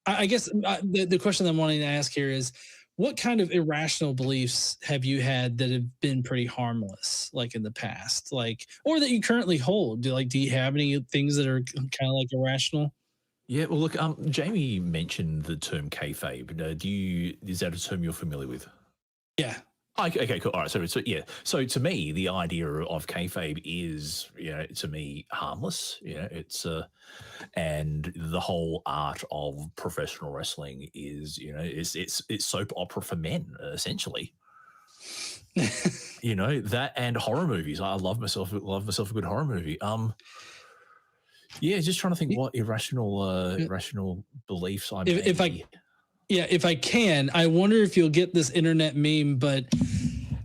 I guess the question I'm wanting to ask here is, what kind of irrational beliefs have you had that have been pretty harmless, like in the past, like, or that you currently hold? Do you have any things that are kind of like irrational? Yeah, well, look, Jamie mentioned the term kayfabe. Is that a term you're familiar with? Yeah. Okay, cool. All right, so yeah. So to me, the idea of kayfabe is, to me, harmless. It's and the whole art of professional wrestling is, it's soap opera for men, essentially. That and horror movies. I love myself a good horror movie. Yeah, just trying to think what irrational beliefs I may. If I can, I wonder if you'll get this internet meme, but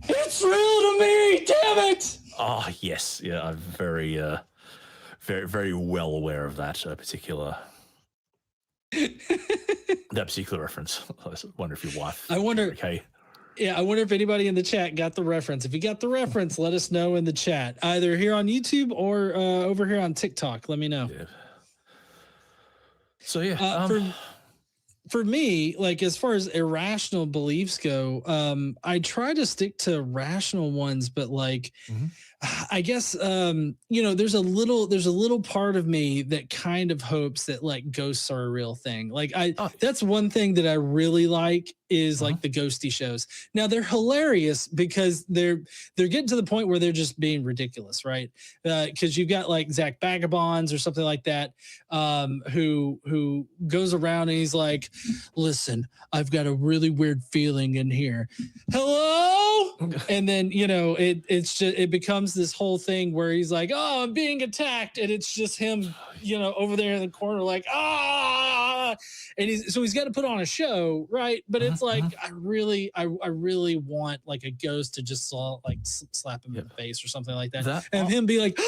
it's real to me, damn it! Oh, yes. Yeah, I'm very, very, very well aware of that particular reference. I wonder if your wife. Okay. Yeah, I wonder if anybody in the chat got the reference. If you got the reference, let us know in the chat, either here on YouTube or over here on TikTok. Let me know. Yeah. So yeah, for me, like as far as irrational beliefs go, I try to stick to rational ones, but like, I guess, there's a little part of me that kind of hopes that like ghosts are a real thing. Like that's one thing that I really like is like the ghosty shows. Now they're hilarious because they're getting to the point where they're just being ridiculous, right? Because you've got like Zach Vagabonds or something like that, who goes around and he's like, listen, I've got a really weird feeling in here. Hello? And then, it becomes this whole thing where he's like, oh, I'm being attacked. And it's just him, over there in the corner, like, ah. and he's got to put on a show, right? But it's like I really want like a ghost to just slap him in the face or something like that, and him be like.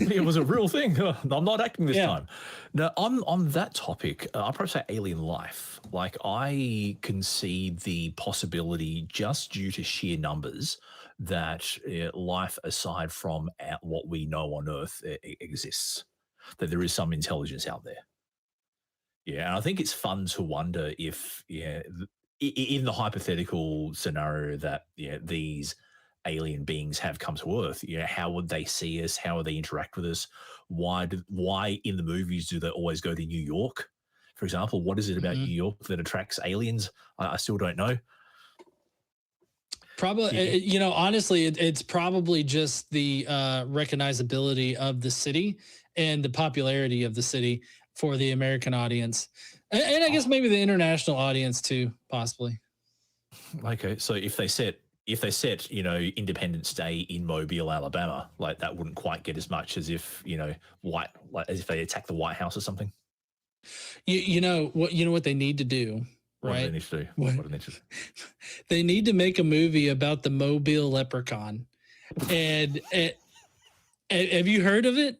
It was a real thing. I'm not acting this time. Now, on that topic, I'll probably say alien life. Like, I can see the possibility, just due to sheer numbers, that life aside from what we know on Earth exists. That there is some intelligence out there. Yeah, and I think it's fun to wonder if, in the hypothetical scenario that these alien beings have come to Earth, how would they see us? How would they interact with us? Why in the movies do they always go to New York, for example? What is it about New York that attracts aliens? I still don't know. Probably, honestly, it's probably just the recognizability of the city and the popularity of the city for the American audience. And I guess maybe the international audience too, possibly. Okay, so if they set Independence Day in Mobile, Alabama, like that wouldn't quite get as much as if as if they attack the White House or something. You know what they need to do, right? What do they need to do? What do they need to do? They need to make a movie about the Mobile leprechaun, and have you heard of it?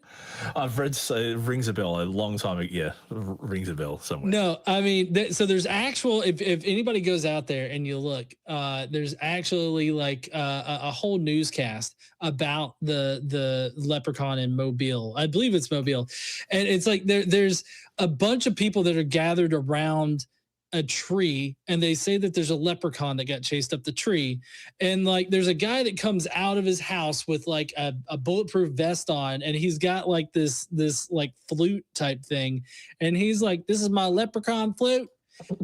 I've read, it rings a bell a long time ago. Yeah, rings a bell somewhere. No, I mean, so there's actual, if anybody goes out there and you look, there's actually like a whole newscast about the leprechaun in Mobile. I believe it's Mobile. And it's like there's a bunch of people that are gathered around a tree, and they say that there's a leprechaun that got chased up the tree, and like there's a guy that comes out of his house with like a bulletproof vest on, and he's got like this like flute type thing, and he's like, this is my leprechaun flute.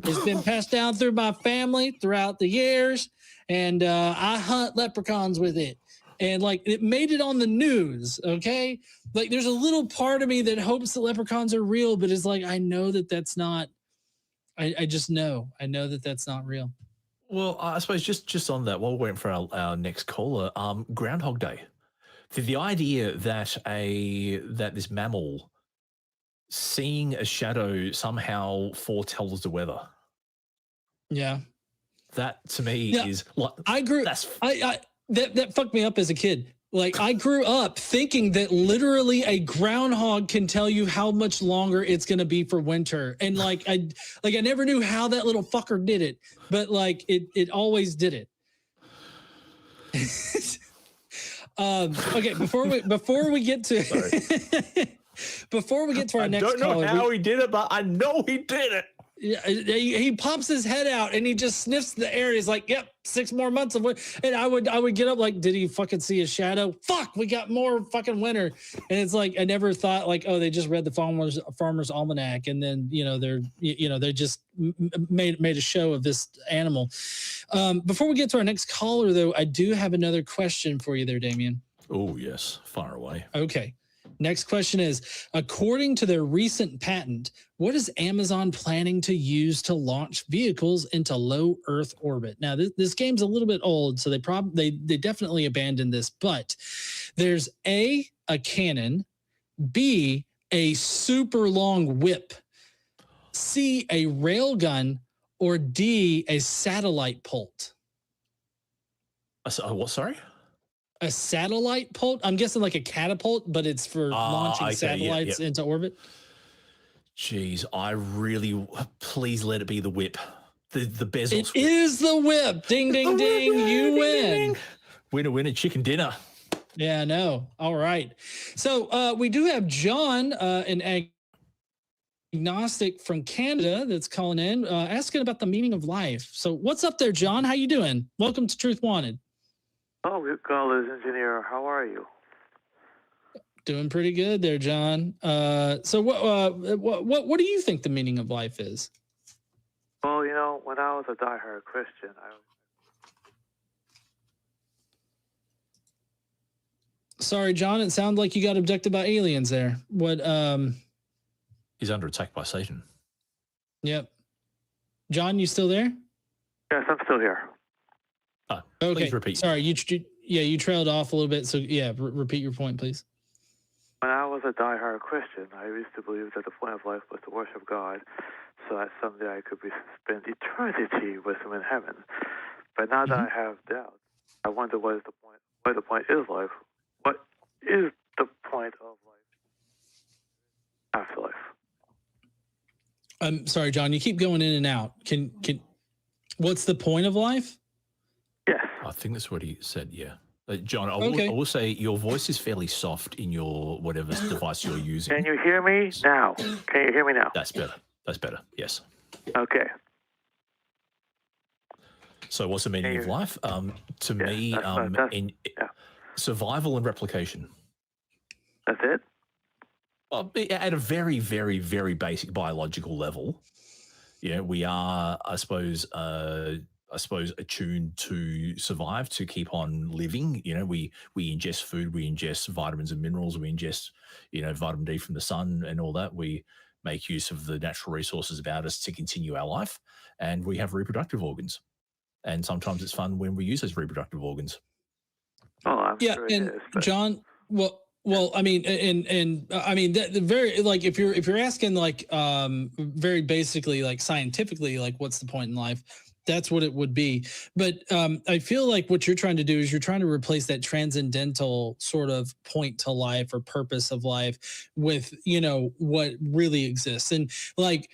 It's been passed down through my family throughout the years, and I hunt leprechauns with it. And like it made it on the news. Okay, like there's a little part of me that hopes the leprechauns are real, but it's like I know that that's not. I just know. I know that that's not real. Well, I suppose just on that, while we're waiting for our next caller, Groundhog Day. The idea that this mammal seeing a shadow somehow foretells the weather. Yeah. That to me is like that fucked me up as a kid. Like I grew up thinking that literally a groundhog can tell you how much longer it's going to be for winter. And I never knew how that little fucker did it, but like it always did it. Okay. Before we get to, before we get to our next caller. I don't know how he did it, but I know he did it. Yeah, he pops his head out and he just sniffs the air. He's like, "Yep, 6 more months of winter." And I would get up like, "Did he fucking see a shadow? Fuck, we got more fucking winter." And it's like I never thought like, "Oh, they just read the farmer's almanac," and then they just made a show of this animal. Before we get to our next caller, though, I do have another question for you, there, Damien. Oh yes, far away. Okay. Next question is, according to their recent patent, what is Amazon planning to use to launch vehicles into low Earth orbit? Now, this game's a little bit old, so they definitely abandoned this, but there's A, cannon, B, a super long whip, C, a rail gun, or D, a satellite pult. What, sorry? A satellite pult? I'm guessing like a catapult, but it's for launching satellites into orbit. Jeez, please let it be the whip. The bezel. It is the whip. Ding, ding, ding. You win. Winner, chicken dinner. Yeah, no. All right. So we do have John, an agnostic from Canada that's calling in, asking about the meaning of life. So what's up there, John? How you doing? Welcome to Truth Wanted. Oh, Godless Engineer, how are you? Doing pretty good there, John. So what do you think the meaning of life is? Well, when I was a diehard Christian, Sorry, John, it sounded like you got abducted by aliens there. What? He's under attack by Satan. Yep. John, you still there? Yes, I'm still here. Okay. Please repeat. Sorry, you trailed off a little bit. So yeah, repeat your point, please. When I was a diehard Christian, I used to believe that the point of life was to worship God, so that someday I could spend eternity with Him in heaven. But now that I have doubts, I wonder what is the point? What the point is life? What is the point of life? Afterlife. I'm sorry, John. You keep going in and out. Can what's the point of life? Yes. I think that's what he said. Yeah, John. I Okay. will say your voice is fairly soft in your whatever device you're using. Can you hear me now? Can you hear me now? That's better. That's better. Yes. Okay. So, what's the meaning of life? To me, survival and replication. That's it. Well, at a very, very, very basic biological level, yeah, we are, I suppose, attuned to survive, to keep on living. You know, we ingest food, we ingest vitamins and minerals, we ingest, vitamin D from the sun and all that. We make use of the natural resources about us to continue our life, and we have reproductive organs. And sometimes it's fun when we use those reproductive organs. Oh, I'm sure it and is, but... John, well, I mean, and I mean, the very, like, if you're asking, like, very basically, like, scientifically, like, what's the point in life? That's what it would be. But I feel like what you're trying to do is you're trying to replace that transcendental sort of point to life or purpose of life with, what really exists. And, like,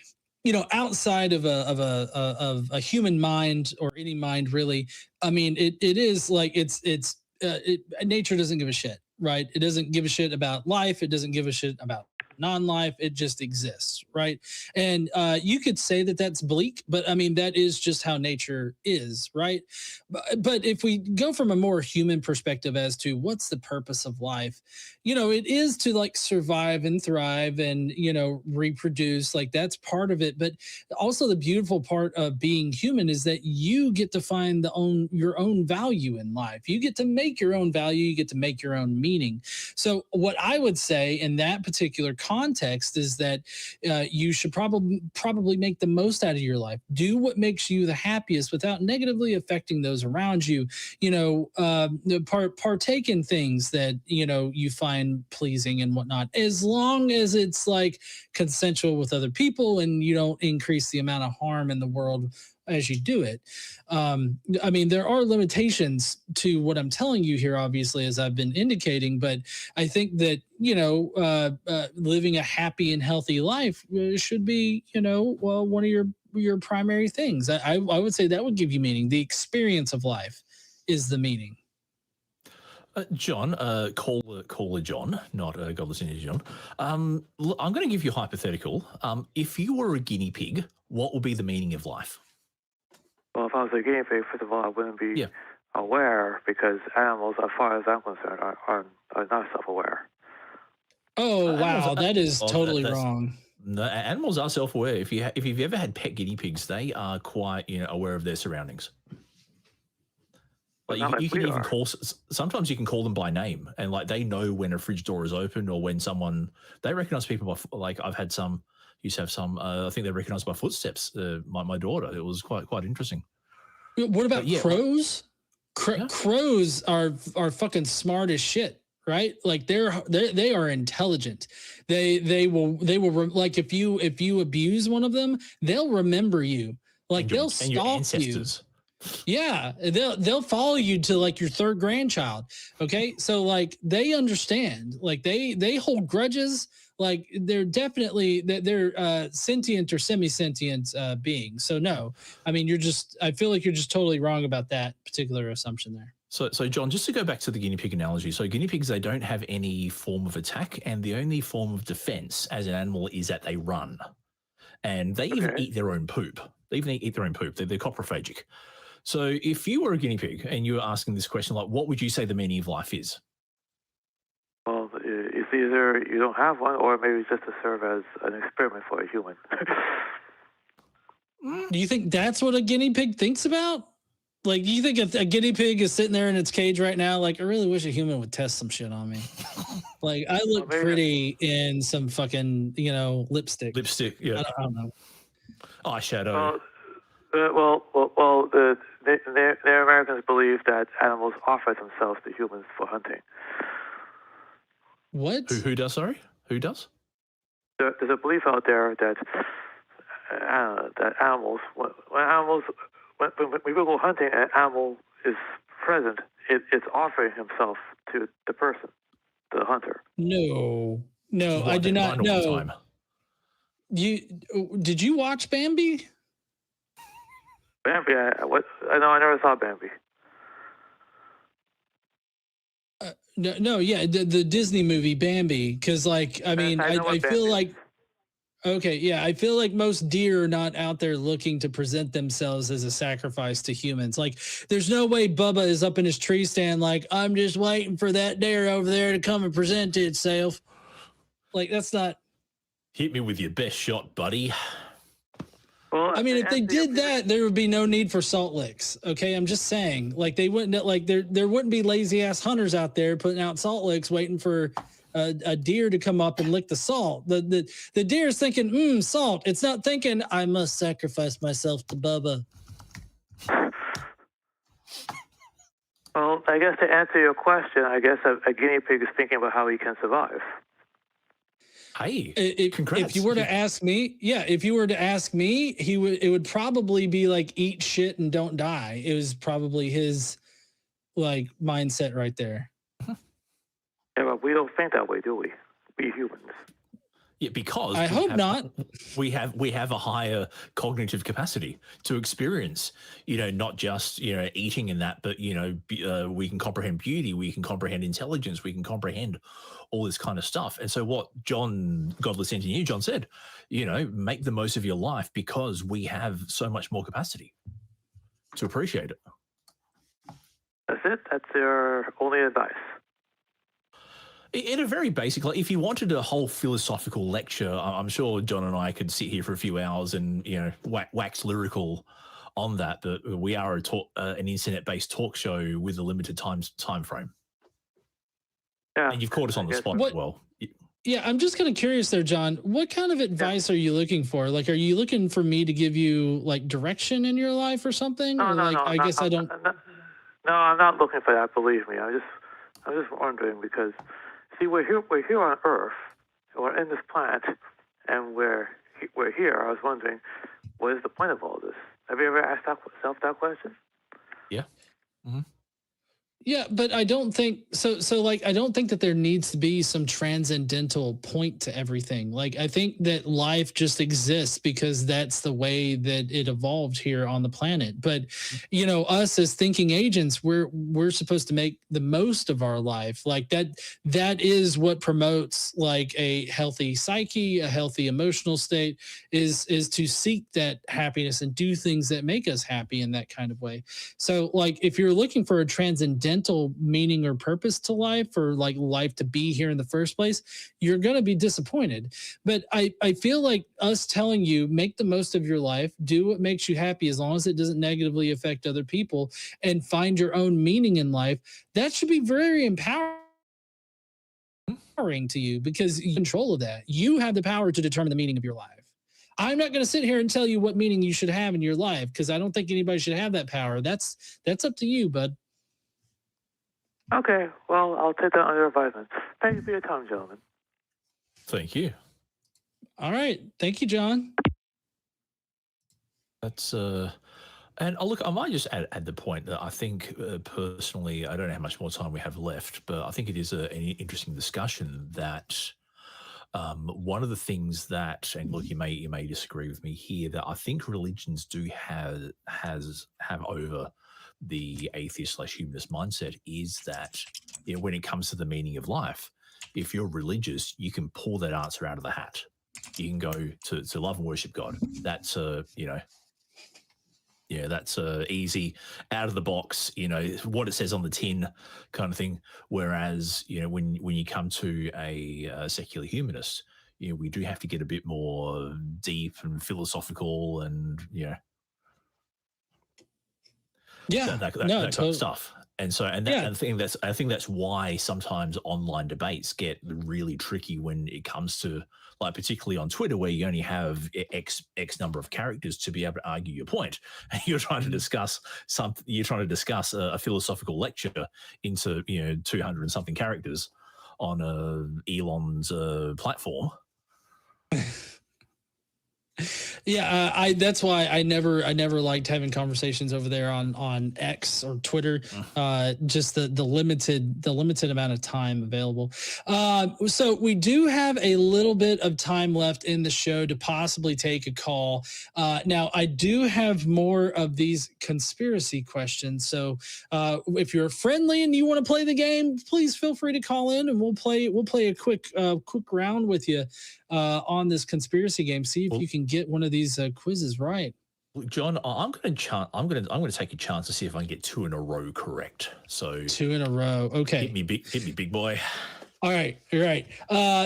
outside of a human mind or any mind, really, I mean, it is like nature doesn't give a shit, right? It doesn't give a shit about life. It doesn't give a shit about non-life. It just exists, right? And you could say that that's bleak, but I mean, that is just how nature is, right? But if we go from a more human perspective as to what's the purpose of life, it is to, like, survive and thrive and, reproduce. Like, that's part of it. But also the beautiful part of being human is that you get to find your own value in life. You get to make your own value. You get to make your own meaning. So what I would say in that particular context is that you should probably make the most out of your life. Do what makes you the happiest without negatively affecting those around you. Partake in things that you find pleasing and whatnot, as long as it's, like, consensual with other people and you don't increase the amount of harm in the world as you do it. I mean, there are limitations to what I'm telling you here, obviously, as I've been indicating, but I think that, living a happy and healthy life should be, one of your primary things. I would say that would give you meaning. The experience of life is the meaning. John, caller John, not Godless Engineer John. I'm going to give you a hypothetical. If you were a guinea pig, what would be the meaning of life? Well, if I was a guinea pig, first of all, I wouldn't be aware, because animals, as far as I'm concerned, are not self-aware. Oh, wow, that is totally wrong. No, animals are self-aware. If you've ever had pet guinea pigs, they are quite aware of their surroundings. Like, you can even sometimes you can call them by name, and, like, they know when a fridge door is open or when they recognize people by, like, I've had some, used to have some, I think they recognize by footsteps. My daughter, it was quite interesting. What about crows? Crows are fucking smart as shit, right? Like, they are intelligent. They will like, if you abuse one of them, they'll remember you. Like, they'll stalk you. Yeah, they'll follow you to, like, your third grandchild. Okay, so, like, they understand. Like, they hold grudges. Like, they're definitely they're sentient or semi-sentient beings. So no, I mean, I feel like you're just totally wrong about that particular assumption there. So John, just to go back to the guinea pig analogy. So guinea pigs, they don't have any form of attack, and the only form of defense as an animal is that they run, and they even eat their own poop. They even eat their own poop. They're coprophagic. So if you were a guinea pig and you were asking this question, like, what would you say the meaning of life is? Well, it's either you don't have one, or maybe just to serve as an experiment for a human. Do you think that's what a guinea pig thinks about? Like, do you think a guinea pig is sitting there in its cage right now? Like, I really wish a human would test some shit on me. Like, I look pretty in some fucking, lipstick. Lipstick, yeah. I don't know. Eyeshadow. The Native Americans believe that animals offer themselves to humans for hunting. What? Who does? Sorry, who does? There's a belief out there that that animals, when people go hunting, an animal is present. It's offering himself to the person, the hunter. No, Which is why I do they not run all the know. time. Did you watch Bambi? Bambi, I never saw Bambi. No, yeah, the Disney movie Bambi, because like I mean, know what I feel Bambi like is. okay, yeah, I feel like most deer are not out there looking to present themselves as a sacrifice to humans. Like, there's no way Bubba is up in his tree stand like, I'm just waiting for that deer over there to come and present itself. Like, that's not. Hit me with your best shot, buddy. Well, I mean, if they answer your did that, there would be no need for salt licks. Okay, I'm just saying, like they wouldn't like there wouldn't be lazy ass hunters out there putting out salt licks waiting for a deer to come up and lick the salt. The deer is thinking, salt. It's not thinking I must sacrifice myself to Bubba. Well, I guess to answer your question, I guess a guinea pig is thinking about how he can survive. Hey, congrats. If you were to ask me, it would probably be like eat shit and don't die. It was probably his like mindset right there. Yeah, but we don't think that way, do we? We humans. Yeah, because I hope not. We have a higher cognitive capacity to experience, not just eating and that, but we can comprehend beauty, we can comprehend intelligence, we can comprehend all this kind of stuff. And so, what Godless Engineer John said, make the most of your life because we have so much more capacity to appreciate it. That's it. That's your only advice. In a very basic, like if you wanted a whole philosophical lecture, I'm sure John and I could sit here for a few hours and wax lyrical on that. But we are an internet-based talk show with a limited time frame. Yeah, and you've caught us on the spot as well. Yeah, I'm just kind of curious there, John. What kind of advice are you looking for? Like, are you looking for me to give you like direction in your life or something? No, or no, like, no. I guess I don't. No, I'm not looking for that. Believe me, I'm just wondering because. See, we're here on Earth, we're in this planet, and we're here. I was wondering, what is the point of all this? Have you ever asked yourself that question? Yeah. Mm-hmm. Yeah, but I don't think so. So like, I don't think that there needs to be some transcendental point to everything. Like, I think that life just exists because that's the way that it evolved here on the planet. But, us as thinking agents, we're supposed to make the most of our life. Like that is what promotes like a healthy psyche, a healthy emotional state is to seek that happiness and do things that make us happy in that kind of way. So like, if you're looking for a transcendental meaning or purpose to life, or like life to be here in the first place, you're going to be disappointed. But I feel like us telling you, make the most of your life, do what makes you happy as long as it doesn't negatively affect other people, and find your own meaning in life, that should be very empowering to you because you control of that. You have the power to determine the meaning of your life. I'm not going to sit here and tell you what meaning you should have in your life because I don't think anybody should have that power. That's up to you, bud. Okay, well, I'll take that under advisement. Thank you for your time, gentlemen. Thank you. All right. Thank you, John. That's and look, I might just add the point that I think personally, I don't know how much more time we have left, but I think it is an interesting discussion that one of the things that, and look, you may disagree with me here, that I think religions do have over the atheist/humanist mindset is that when it comes to the meaning of life, if you're religious, you can pull that answer out of the hat. You can go to love and worship God. That's that's easy, out of the box. What it says on the tin, kind of thing. Whereas when you come to a secular humanist, we do have to get a bit more deep and philosophical, and that kind of stuff. And so, and I think that's why sometimes online debates get really tricky when it comes to, like, particularly on Twitter, where you only have X number of characters to be able to argue your point. And you're trying to discuss a philosophical lecture into 200 and something characters Elon's platform. Yeah, that's why I never liked having conversations over there on X or Twitter. Just the limited amount of time available. So we do have a little bit of time left in the show to possibly take a call. Now I do have more of these conspiracy questions. So if you're friendly and you want to play the game, please feel free to call in and we'll play a quick round with you on this conspiracy game. See if you can get one of these quizzes right. John, I'm going to take a chance to see if I can get 2 in a row correct. So 2 in a row. Okay. Hit me, big boy. All right. You're right.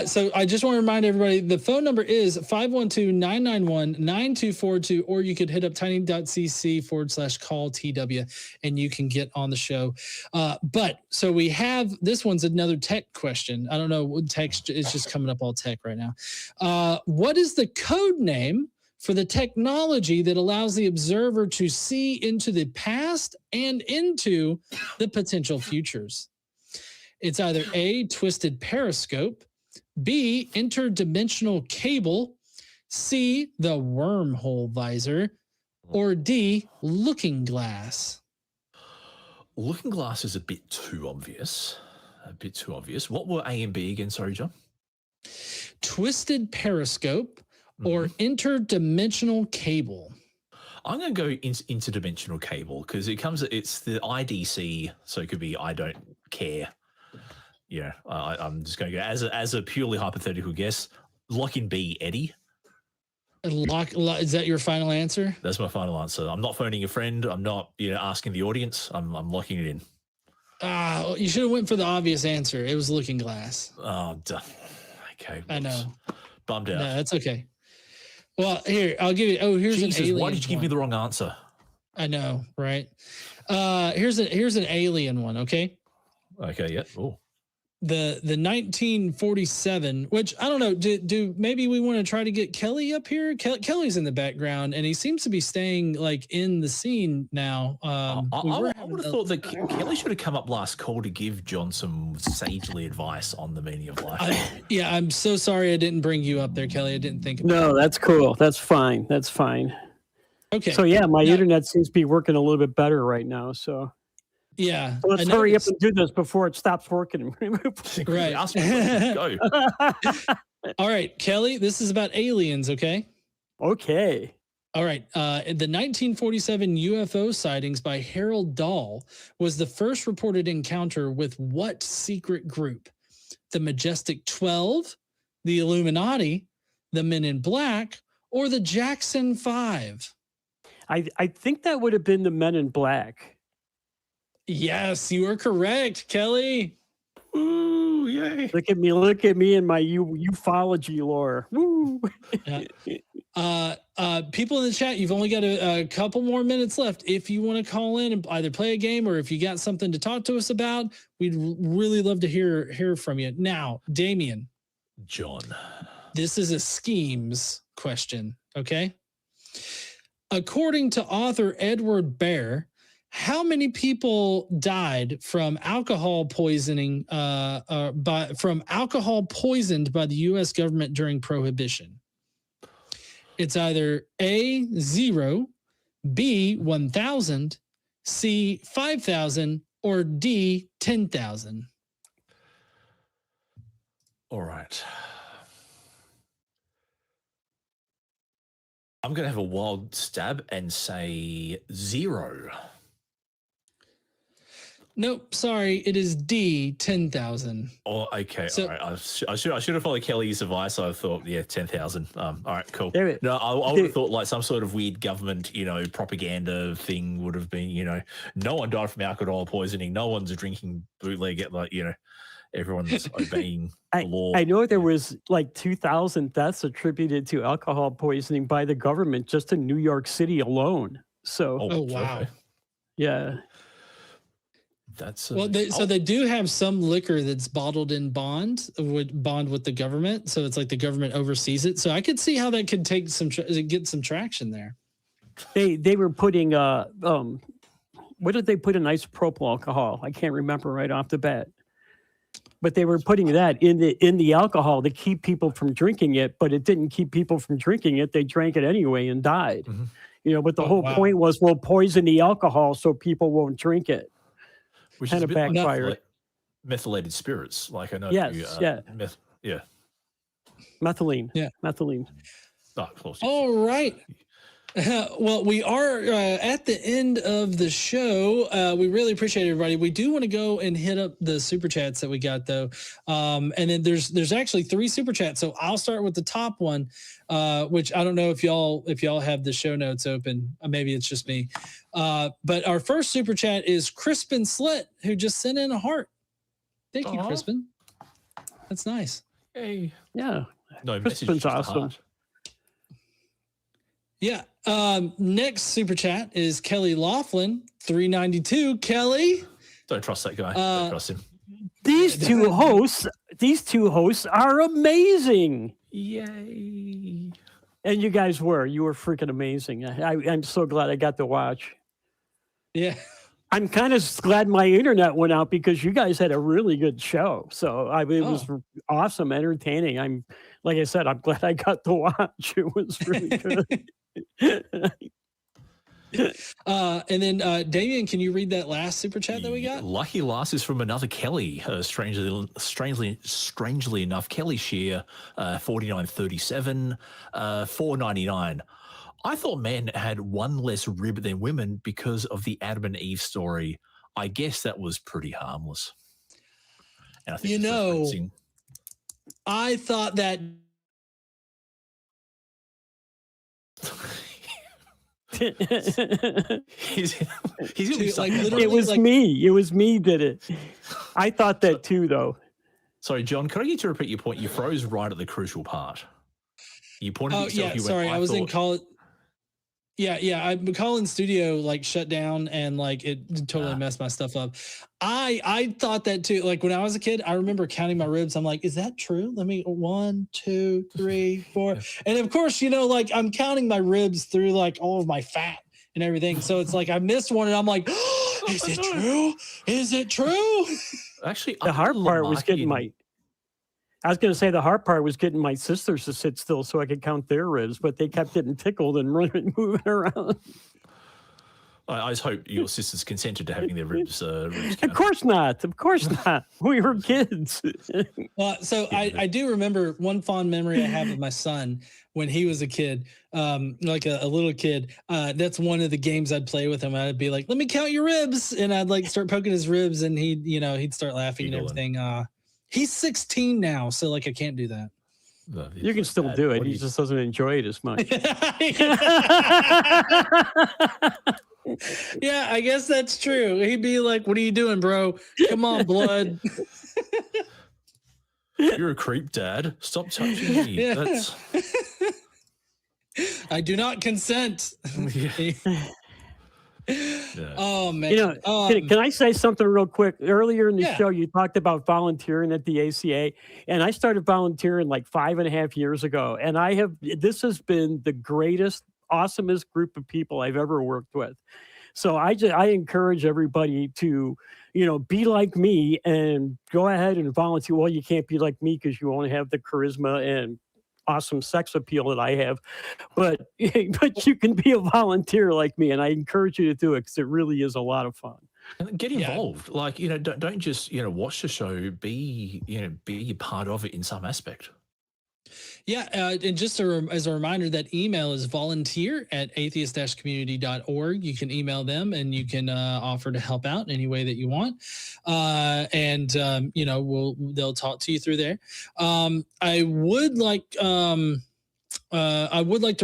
So I just want to remind everybody, the phone number is 512-991-9242, or you could hit up tiny.cc/call TW and you can get on the show. But so we have, this one's another tech question. I don't know what text is just coming up all tech right now. What is the code name for the technology that allows the observer to see into the past and into the potential futures? It's either A, twisted periscope, B, interdimensional cable, C, the wormhole visor, or D, looking glass. Looking glass is a bit too obvious. What were A and B again? Sorry, John. Twisted periscope or interdimensional cable. I'm going to go interdimensional cable because it's the IDC, so it could be I don't care. Yeah, I'm just going to go as a purely hypothetical guess. Lock in B, Eddie. Is that your final answer? That's my final answer. I'm not phoning a friend. I'm not asking the audience. I'm locking it in. You should have went for the obvious answer. It was looking glass. Oh, okay. I know. Bummed out. No, that's okay. Well, here, I'll give you. Oh, here's Jesus, an alien. why did you give me the wrong answer? I know, right? Here's an alien one, okay? Okay, yeah. Oh. The 1947, which I don't know, do maybe we want to try to get Kelley up here? Kelley's in the background and he seems to be staying like in the scene now. I would have thought that Kelley should have come up last call to give John some sagely advice on the meaning of life. I'm so sorry I didn't bring you up there, Kelley. I didn't think about No, that's cool. That's fine. Okay. So yeah, my internet seems to be working a little bit better right now. So yeah, so let's hurry up and do this before it stops working. Right. Go. All right, Kelley, this is about aliens, okay? Okay. All right. The 1947 UFO sightings by Harold Dahl was the first reported encounter with what secret group? The Majestic 12, the Illuminati, the Men in Black, or the Jackson 5? I think that would have been the Men in Black. Yes, you are correct, Kelley. Ooh, yay. Look at me and my ufology lore. Woo. Yeah. People in the chat, you've only got a couple more minutes left. If you want to call in and either play a game or if you got something to talk to us about, we'd really love to hear from you. Now, Damien. John. This is a schemes question, okay? According to author Edward Baer, how many people died from alcohol poisoning from alcohol poisoned by the U.S. government during Prohibition? It's either A, 0, B, 1,000, C, 5,000, or D, 10,000. All right. I'm going to have a wild stab and say 0. Nope, sorry, it is D, 10,000. Oh, okay. So, all right. I should have followed Kelley's advice. I thought, 10,000. All right, cool. No, I would have thought like some sort of weird government, propaganda thing would have been, no one died from alcohol poisoning. No one's drinking bootleg. Everyone's obeying the law. I know there was like 2,000 deaths attributed to alcohol poisoning by the government just in New York City alone. So, oh wow, okay. Yeah. That's so they do have some liquor that's bottled in bond with the government, so it's like the government oversees it. So I could see how that could take get some traction there. They were putting what did they put in isopropyl alcohol? I can't remember right off the bat. but they were putting that in the alcohol to keep people from drinking it, but it didn't keep people from drinking it. They drank it anyway and died. But the whole point was, we'll poison the alcohol so people won't drink it. Which kind is of a bit backfired. like methylated spirits. Like I know. Yes, methylene. Yeah. Methylene. Oh, close. All right. Well, we are at the end of the show. We really appreciate everybody. We do want to go and hit up the super chats that we got, though. And then there's actually 3 super chats. So I'll start with the top one, which I don't know if y'all have the show notes open. Maybe it's just me. But our first super chat is Crispin Slit, who just sent in a heart. Thank you, Crispin. That's nice. Hey. Yeah. No, Crispin's awesome. Yeah. Next super chat is Kelley Laughlin, 392. Kelley. Don't trust that guy. Don't trust him. These two hosts are amazing. Yay. And you guys were freaking amazing. I'm so glad I got to watch. Yeah. I'm kind of glad my internet went out because you guys had a really good show. So it was awesome, entertaining. Like I said, I'm glad I got to watch. It was really good. And then Damien, can you read that last super chat that we got? Lucky last is from another Kelley. Strangely enough, Kelley share 49.37, 4.99. I thought men had one less rib than women because of the Adam and Eve story. I guess that was pretty harmless. And I think I thought that. he's like, it was me. It was me did it. I thought that too, though. Sorry, John, can I get you to repeat your point? You froze right at the crucial part. You pointed at yourself. Yeah, sorry. I was in college. Yeah. Collins Studio shut down and it totally messed my stuff up. I thought that too. Like when I was a kid, I remember counting my ribs. I'm like, is that true? Let me 1, 2, 3, 4. And of course, I'm counting my ribs through all of my fat and everything. So it's like I missed one and I'm like, oh, is it true? Is it true? Actually, the hard part was getting I was going to say the hard part was getting my sisters to sit still so I could count their ribs, but they kept getting tickled and moving around. I just hope your sisters consented to having their ribs counted. Of course not. Of course not. We were kids. So I do remember one fond memory I have of my son when he was a kid, like a little kid. That's one of the games I'd play with him. I'd be like, let me count your ribs. And I'd start poking his ribs and he'd start laughing and everything. He's 16 now, so I can't do that. No, you can still do it. He just doesn't enjoy it as much. Yeah, I guess that's true. He'd be like, "What are you doing, bro? Come on, blood." You're a creep, Dad. Stop touching me. Yeah. I do not consent. Yeah. Oh man! Can I say something real quick? Earlier in the show, you talked about volunteering at the ACA, and I started volunteering 5.5 years ago. And this has been the greatest, awesomest group of people I've ever worked with. So I encourage everybody to, be like me and go ahead and volunteer. Well, you can't be like me because you won't have the charisma and awesome sex appeal that I have, but you can be a volunteer like me, and I encourage you to do it because it really is a lot of fun. And get involved. Don't just watch the show. Be a part of it in some aspect. Yeah, and just as a reminder, that email is volunteer@atheist-community.org. You can email them and you can offer to help out in any way that you want. They'll talk to you through there. I would like to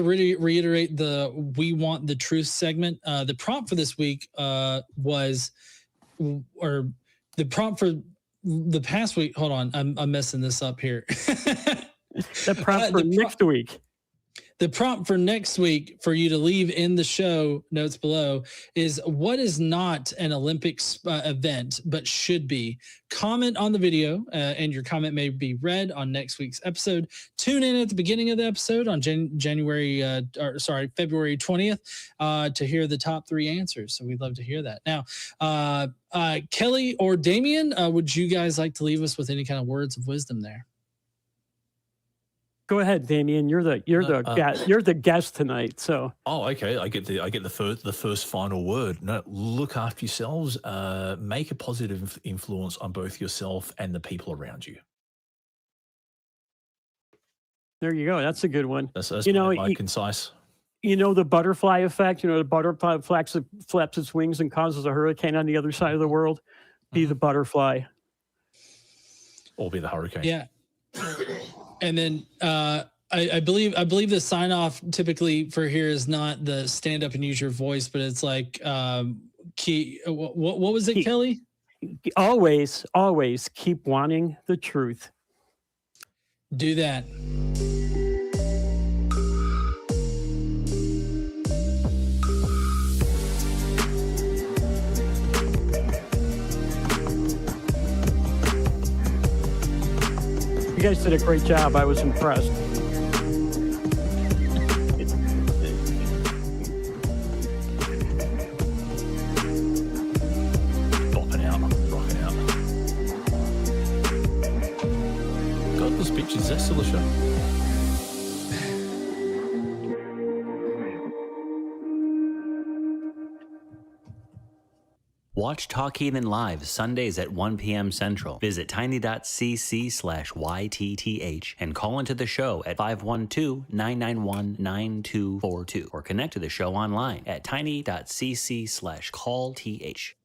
reiterate the "We Want the Truth" segment. The prompt for this week the prompt for the past week. Hold on, I'm messing this up here. The prompt for next week. The prompt for next week for you to leave in the show notes below is what is not an Olympics event but should be. Comment on the video and your comment may be read on next week's episode. Tune in at the beginning of the episode on February 20th to hear the top 3 answers. So we'd love to hear that. Now, Kelley or Damien, would you guys like to leave us with any kind of words of wisdom there? Go ahead, Damien. You're the guest tonight. So. Oh, okay. I get the first final word. No, look after yourselves. Make a positive influence on both yourself and the people around you. There you go. That's a good one. That's my concise. You know the butterfly effect. You know the butterfly flaps its wings and causes a hurricane on the other side of the world. Be the butterfly. Or be the hurricane. Yeah. And then I believe the sign off typically for here is not the stand up and use your voice, but it's like what was it, Kelley? Always keep wanting the truth. Do that. You guys did a great job. I was impressed. Bopping out, rocking out. Godless Bitches, is that still a show? Watch Talk Heathen live Sundays at 1 p.m. Central. Visit tiny.cc/YTTH and call into the show at 512-991-9242 or connect to the show online at tiny.cc/callth.